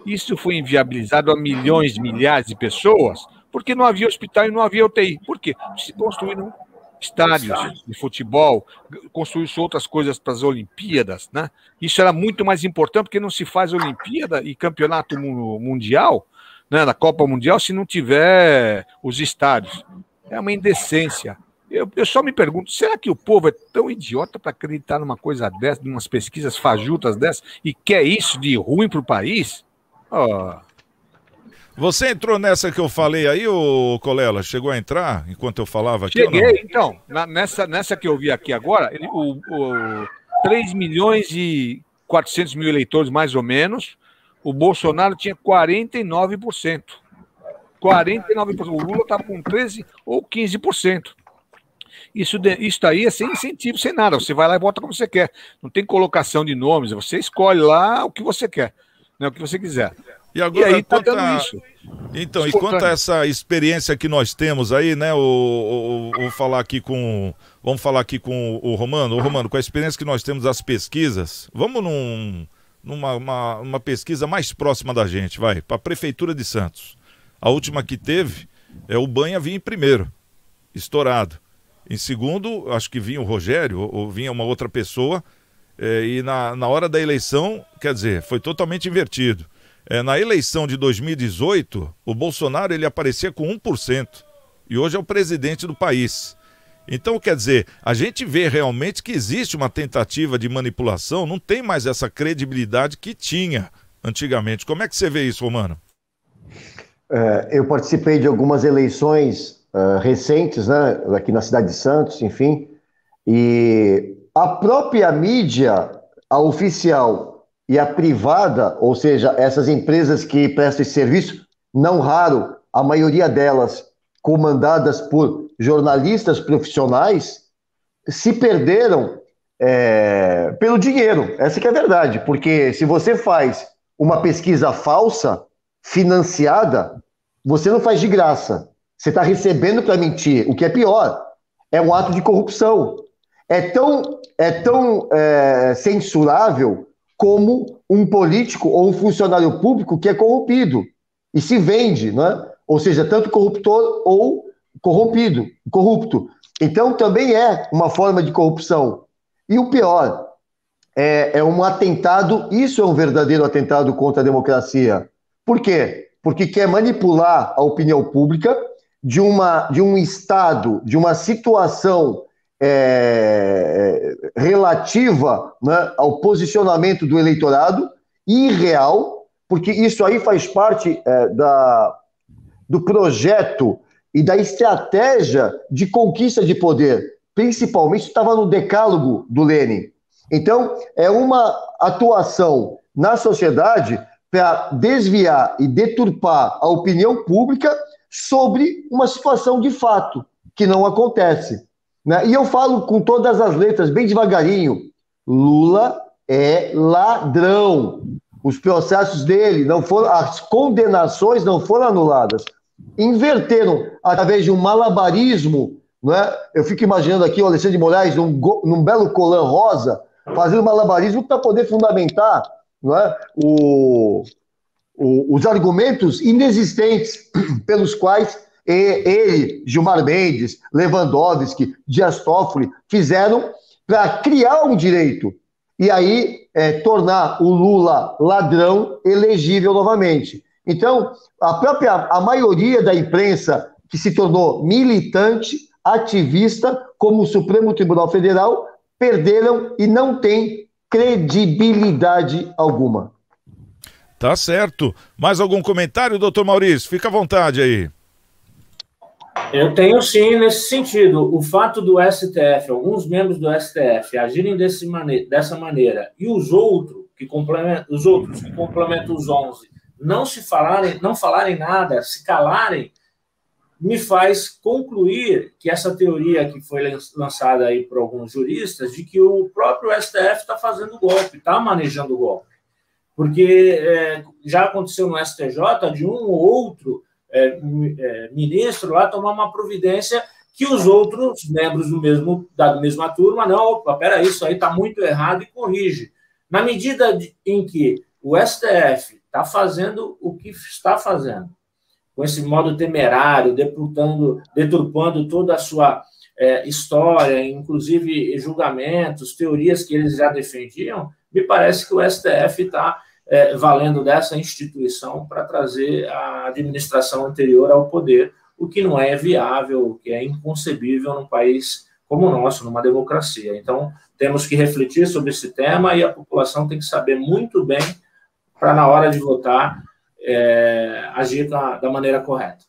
Isso foi inviabilizado a milhões, milhares de pessoas, porque não havia hospital e não havia UTI. Por quê? Se construíram estádios de futebol, construiu-se outras coisas para as Olimpíadas, né? Isso era muito mais importante, porque não se faz Olimpíada e campeonato mundial, né, na Copa Mundial, se não tiver os estádios. É uma indecência. Eu só me pergunto, será que o povo é tão idiota para acreditar numa coisa dessa, em umas pesquisas fajutas dessas, e quer isso de ruim para o país? Você entrou nessa que eu falei aí, ô Colela? Chegou a entrar enquanto eu falava aqui? Cheguei, então. Nessa que eu vi aqui agora, 3 milhões e 400 mil eleitores, mais ou menos, o Bolsonaro tinha 49%. 49%. O Lula estava com 13% ou 15%. Isso daí é sem incentivo, sem nada. Você vai lá e vota como você quer. Não tem colocação de nomes, você escolhe lá o que você quer, né, o que você quiser. E agora, aí tá dando isso. Então, e quanto a essa experiência que nós temos aí, né? Vamos falar aqui com o Romano. Ô, Romano, com a experiência que nós temos das pesquisas, vamos numa pesquisa mais próxima da gente, vai, para a Prefeitura de Santos. A última que teve, o Banha vinha em primeiro, estourado. Em segundo, acho que vinha o Rogério, ou vinha uma outra pessoa, e na hora da eleição, quer dizer, foi totalmente invertido. Na eleição de 2018, o Bolsonaro ele aparecia com 1%, e hoje é o presidente do país. Então, quer dizer, a gente vê realmente que existe uma tentativa de manipulação, não tem mais essa credibilidade que tinha antigamente. Como é que você vê isso, Romano? Eu participei de algumas eleições recentes, né, aqui na cidade de Santos, enfim, e a própria mídia, a oficial e a privada, ou seja, essas empresas que prestam esse serviço, não raro, a maioria delas comandadas por jornalistas profissionais, se perderam pelo dinheiro. Essa que é a verdade, porque se você faz uma pesquisa falsa, financiada, você não faz de graça. Você está recebendo para mentir. O que é pior, é um ato de corrupção. É tão censurável como um político ou um funcionário público que é corrompido e se vende, né? Ou seja, tanto corruptor ou corrupto. Então, também é uma forma de corrupção. E o pior, é um atentado, isso é um verdadeiro atentado contra a democracia. Por quê? Porque quer manipular a opinião pública de um estado, de uma situação relativa, né, ao posicionamento do eleitorado, irreal, porque isso aí faz parte do projeto e da estratégia de conquista de poder. Principalmente estava no decálogo do Lênin. Então, é uma atuação na sociedade para desviar e deturpar a opinião pública sobre uma situação de fato, que não acontece. Né? E eu falo com todas as letras, bem devagarinho, Lula é ladrão. Os processos dele, as condenações não foram anuladas. Inverteram através de um malabarismo, né? Eu fico imaginando aqui o Alexandre de Moraes num belo colã rosa, fazendo malabarismo para poder fundamentar, né, os argumentos inexistentes pelos quais ele, Gilmar Mendes, Lewandowski, Dias Toffoli fizeram para criar um direito e aí tornar o Lula ladrão elegível novamente. Então, a maioria da imprensa que se tornou militante, ativista, como o Supremo Tribunal Federal, perderam e não tem credibilidade alguma. Tá certo. Mais algum comentário, doutor Maurício? Fica à vontade aí. Eu tenho sim, nesse sentido. O fato do STF, alguns membros do STF agirem dessa maneira e os outros que complementam os 11 não falarem nada, se calarem, me faz concluir que essa teoria que foi lançada aí por alguns juristas de que o próprio STF está fazendo golpe, está manejando o golpe. Porque já aconteceu no STJ de um ou outro ministro lá tomar uma providência que os outros membros da mesma turma, não, opa, peraí, isso aí está muito errado e corrige. Na medida em que o STF está fazendo o que está fazendo, com esse modo temerário, deturpando toda a sua história, inclusive julgamentos, teorias que eles já defendiam, me parece que o STF está valendo dessa instituição para trazer a administração anterior ao poder, o que não é viável, o que é inconcebível num país como o nosso, numa democracia. Então, temos que refletir sobre esse tema e a população tem que saber muito bem para, na hora de votar, agir da maneira correta.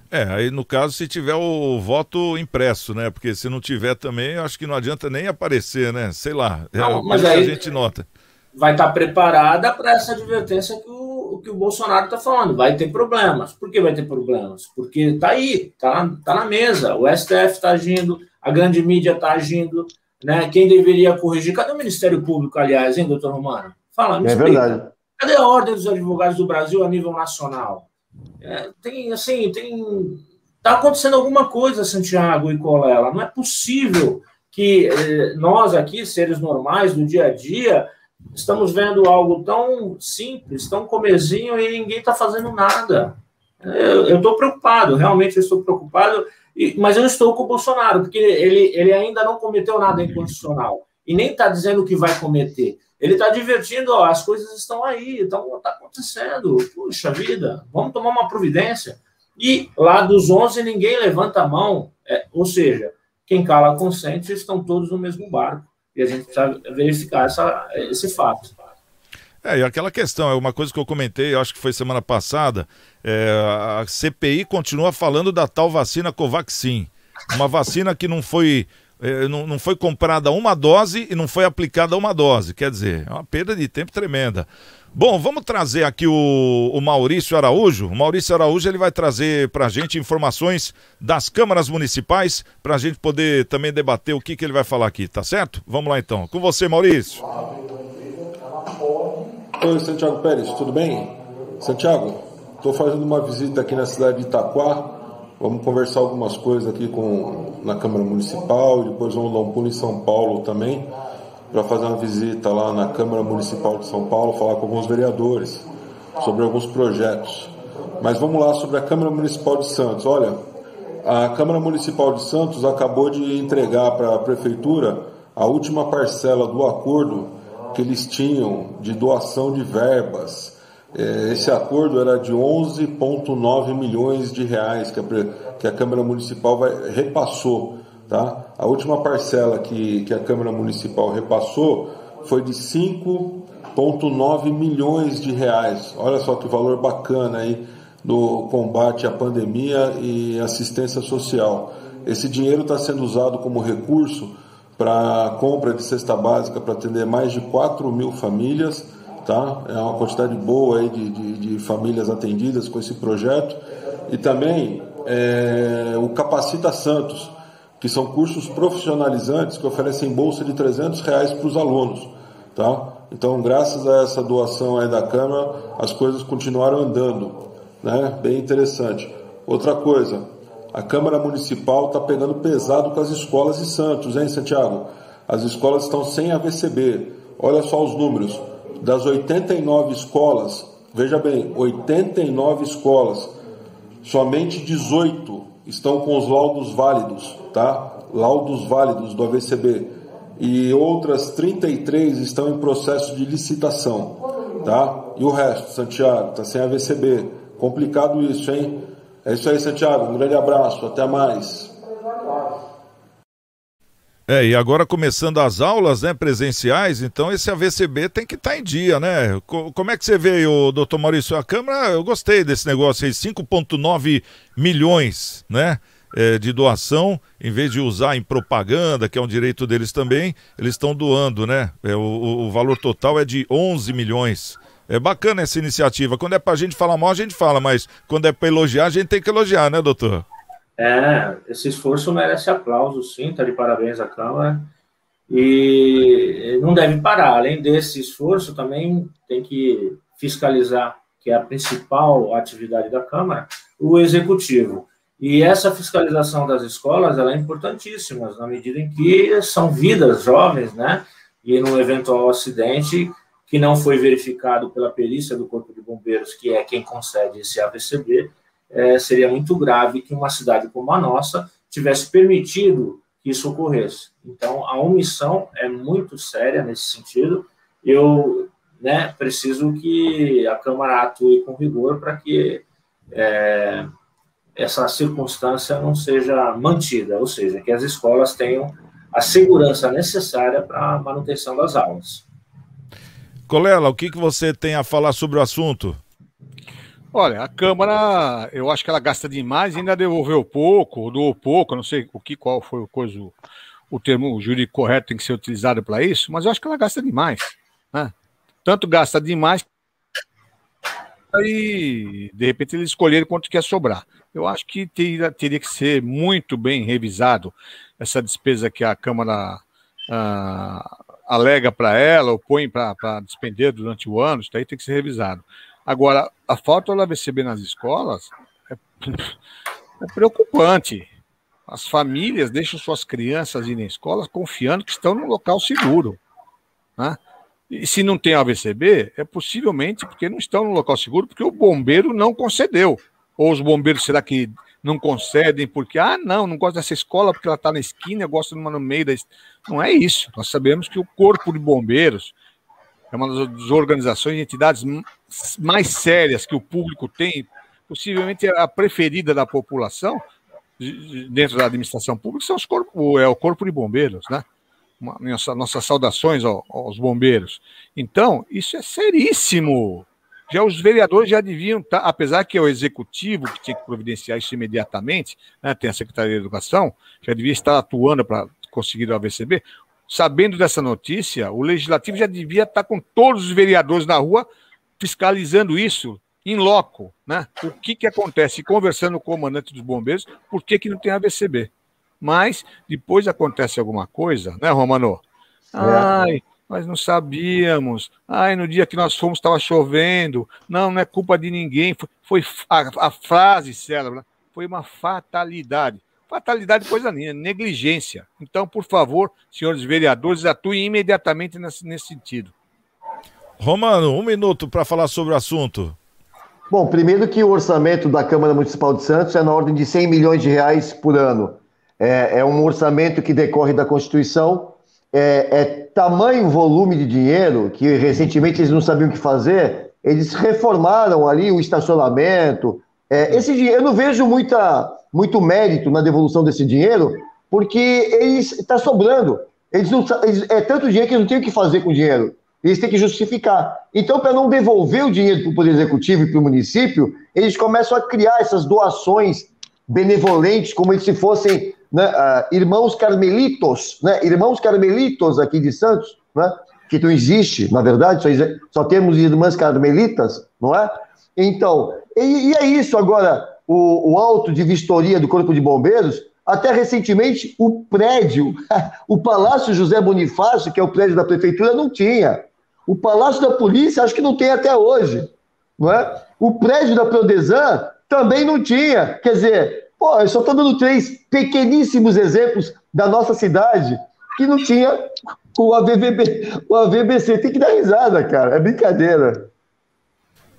Aí no caso, se tiver o voto impresso, né? Porque se não tiver também, acho que não adianta nem aparecer, né? Sei lá, não, mas aí a gente nota. Vai estar preparada para essa advertência que que o Bolsonaro está falando, vai ter problemas. Por que vai ter problemas? Porque está aí, tá na mesa, o STF está agindo, a grande mídia está agindo, né? Quem deveria corrigir? Cadê o Ministério Público, aliás, hein, doutor Romano? Fala, me explica. Verdade. Cadê a Ordem dos Advogados do Brasil a nível nacional? Está acontecendo alguma coisa, Santiago e Colela. Não é possível que nós aqui, seres normais do dia a dia, estamos vendo algo tão simples, tão comezinho, e ninguém está fazendo nada. Eu estou preocupado, realmente eu estou preocupado, mas eu estou com o Bolsonaro, porque ele ainda não cometeu nada inconstitucional, e nem está dizendo que vai cometer. Ele está divertindo, ó, as coisas estão aí, está acontecendo, puxa vida, vamos tomar uma providência. E lá dos 11, ninguém levanta a mão, ou seja, quem cala consente, estão todos no mesmo barco. E a gente precisa verificar esse fato. E aquela questão, é uma coisa que eu comentei, eu acho que foi semana passada, a CPI continua falando da tal vacina Covaxin, uma vacina que não foi comprada uma dose e não foi aplicada uma dose, quer dizer, é uma perda de tempo tremenda. Bom, vamos trazer aqui o Maurício Araújo. O Maurício Araújo, ele vai trazer para a gente informações das câmaras municipais, para a gente poder também debater o que ele vai falar aqui, tá certo? Vamos lá então. Com você, Maurício. Oi, Santiago Pérez, tudo bem? Santiago, estou fazendo uma visita aqui na cidade de Itaquá. Vamos conversar algumas coisas aqui na Câmara Municipal e depois vamos dar um pulo em São Paulo também, para fazer uma visita lá na Câmara Municipal de São Paulo, falar com alguns vereadores sobre alguns projetos. Mas vamos lá sobre a Câmara Municipal de Santos. Olha, a Câmara Municipal de Santos acabou de entregar para a Prefeitura a última parcela do acordo que eles tinham de doação de verbas. Esse acordo era de 11,9 milhões de reais que a Câmara Municipal repassou. Tá? A última parcela que a Câmara Municipal repassou foi de 5,9 milhões de reais. Olha só que valor bacana aí do combate à pandemia e assistência social. Esse dinheiro está sendo usado como recurso para a compra de cesta básica para atender mais de 4 mil famílias. Tá? É uma quantidade boa aí de famílias atendidas com esse projeto. E também o Capacita Santos, que são cursos profissionalizantes que oferecem bolsa de R$300 para os alunos. Tá? Então, graças a essa doação aí da Câmara, as coisas continuaram andando. Né? Bem interessante. Outra coisa, a Câmara Municipal está pegando pesado com as escolas de Santos, hein, Santiago? As escolas estão sem AVCB. Olha só os números. Das 89 escolas, veja bem, 89 escolas, somente 18 estão com os laudos válidos, tá? Laudos válidos do AVCB. E outras 33 estão em processo de licitação, tá? E o resto, Santiago, está sem AVCB. Complicado isso, hein? É isso aí, Santiago. Um grande abraço. Até mais. E agora começando as aulas, né, presenciais, então esse AVCB tem que estar em dia, né? Como é que você vê, doutor Maurício? A Câmara, eu gostei desse negócio aí, 5,9 milhões, né, de doação, em vez de usar em propaganda, que é um direito deles também, eles estão doando, né? O valor total é de 11 milhões. É bacana essa iniciativa. Quando é pra gente falar mal, a gente fala, mas quando é pra elogiar, a gente tem que elogiar, né, doutor? Esse esforço merece aplauso, sim, tá de parabéns à Câmara, e não deve parar. Além desse esforço, também tem que fiscalizar, que é a principal atividade da Câmara, o Executivo. E essa fiscalização das escolas, ela é importantíssima, na medida em que são vidas jovens, né, e num eventual acidente que não foi verificado pela perícia do Corpo de Bombeiros, que é quem concede esse AVCB, seria muito grave que uma cidade como a nossa tivesse permitido que isso ocorresse. Então, a omissão é muito séria nesse sentido. Eu preciso que a Câmara atue com rigor para que essa circunstância não seja mantida, ou seja, que as escolas tenham a segurança necessária para a manutenção das aulas. Colela, o que você tem a falar sobre o assunto? Olha, a Câmara, eu acho que ela gasta demais, ainda devolveu pouco, doou pouco, não sei qual foi o termo jurídico correto tem que ser utilizado para isso, mas eu acho que ela gasta demais, né? Tanto gasta demais. e, de repente, eles escolherem quanto quer sobrar. Eu acho que teria que ser muito bem revisado essa despesa que a Câmara alega para ela, ou põe para despender durante o ano, isso daí tem que ser revisado. Agora, a falta do AVCB nas escolas é preocupante. As famílias deixam suas crianças irem à escola confiando que estão num local seguro, né? E se não tem AVCB, é possivelmente porque não estão num local seguro, porque o bombeiro não concedeu. Ou os bombeiros, será que não concedem porque, não gosto dessa escola porque ela está na esquina, eu gosto de uma no meio da... Não é isso. Nós sabemos que o Corpo de Bombeiros é uma das organizações e entidades mais sérias que o público tem, possivelmente a preferida da população, dentro da administração pública, é o Corpo de Bombeiros, né? Nossas saudações aos bombeiros. Então, isso é seríssimo. Os vereadores já deviam estar, apesar que é o executivo que tinha que providenciar isso imediatamente, né, tem a Secretaria de Educação, já devia estar atuando para conseguir o AVCB. Sabendo dessa notícia, o Legislativo já devia estar com todos os vereadores na rua fiscalizando isso em loco, né? O que acontece? Conversando com o comandante dos bombeiros, por que não tem AVCB? Mas depois acontece alguma coisa, né, Romano? Nós não sabíamos. No dia que nós fomos estava chovendo. Não é culpa de ninguém. Foi a frase célebre, né? Foi uma fatalidade. Fatalidade, coisa nenhuma, negligência. Então, por favor, senhores vereadores, atuem imediatamente nesse sentido. Romano, 1 minuto para falar sobre o assunto. Bom, primeiro que o orçamento da Câmara Municipal de Santos é na ordem de 100 milhões de reais por ano. É um orçamento que decorre da Constituição, tamanho volume de dinheiro que recentemente eles não sabiam o que fazer, eles reformaram ali o estacionamento. Esse dinheiro, eu não vejo muito mérito na devolução desse dinheiro, porque está sobrando. É tanto dinheiro que eles não têm o que fazer com o dinheiro. Eles têm que justificar. Então, para não devolver o dinheiro para o Poder Executivo e para o município, eles começam a criar essas doações benevolentes, como se fossem, né, irmãos carmelitos, né, irmãos carmelitos aqui de Santos, né, que não existe, na verdade, só temos irmãs carmelitas, não é? Então, e é isso. Agora, o auto de vistoria do Corpo de Bombeiros, até recentemente, o prédio, o Palácio José Bonifácio, que é o prédio da Prefeitura, não tinha. O Palácio da Polícia, acho que não tem até hoje, não é? O prédio da Prodesan também não tinha. Quer dizer, eu só estou dando 3 pequeníssimos exemplos da nossa cidade que não tinha o AVBC. Tem que dar risada, cara, é brincadeira.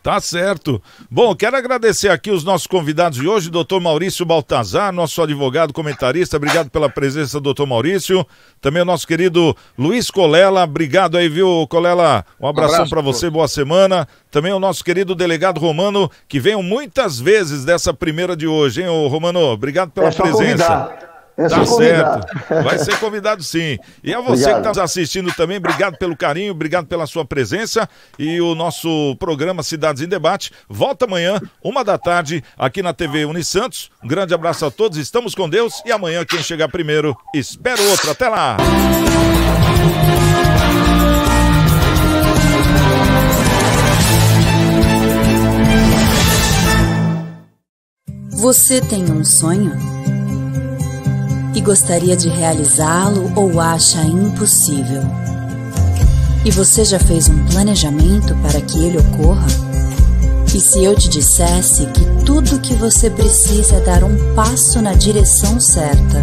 Tá certo. Bom, quero agradecer aqui os nossos convidados de hoje, doutor Maurício Baltazar, nosso advogado comentarista. Obrigado pela presença, doutor Maurício. Também o nosso querido Luiz Colela. Obrigado aí, viu, Colela? Um abração para você, boa semana. Também o nosso querido delegado Romano, que veio muitas vezes dessa primeira de hoje, hein, ô Romano? Obrigado pela presença. Convidar. Tá certo, vai ser convidado sim. E a você que está nos assistindo também, obrigado pelo carinho, obrigado pela sua presença. E o nosso programa Cidades em Debate volta amanhã, 13h, aqui na TV Unisantos. Um grande abraço a todos, estamos com Deus. E amanhã quem chegar primeiro, espera o outro. Até lá! Você tem um sonho? E gostaria de realizá-lo ou acha impossível? E você já fez um planejamento para que ele ocorra? E se eu te dissesse que tudo o que você precisa é dar um passo na direção certa?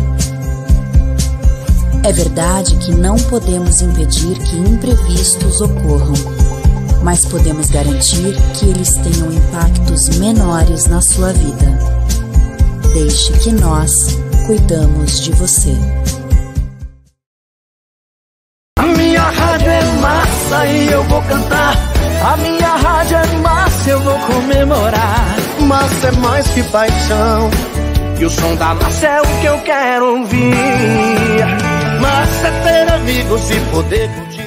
É verdade que não podemos impedir que imprevistos ocorram, mas podemos garantir que eles tenham impactos menores na sua vida. Deixe que nós cuidamos de você. A minha rádio é massa e eu vou cantar. A minha rádio é massa, eu vou comemorar. Massa é mais que paixão, e o som da massa é o que eu quero ouvir. Massa é ter amigos e poder curtir.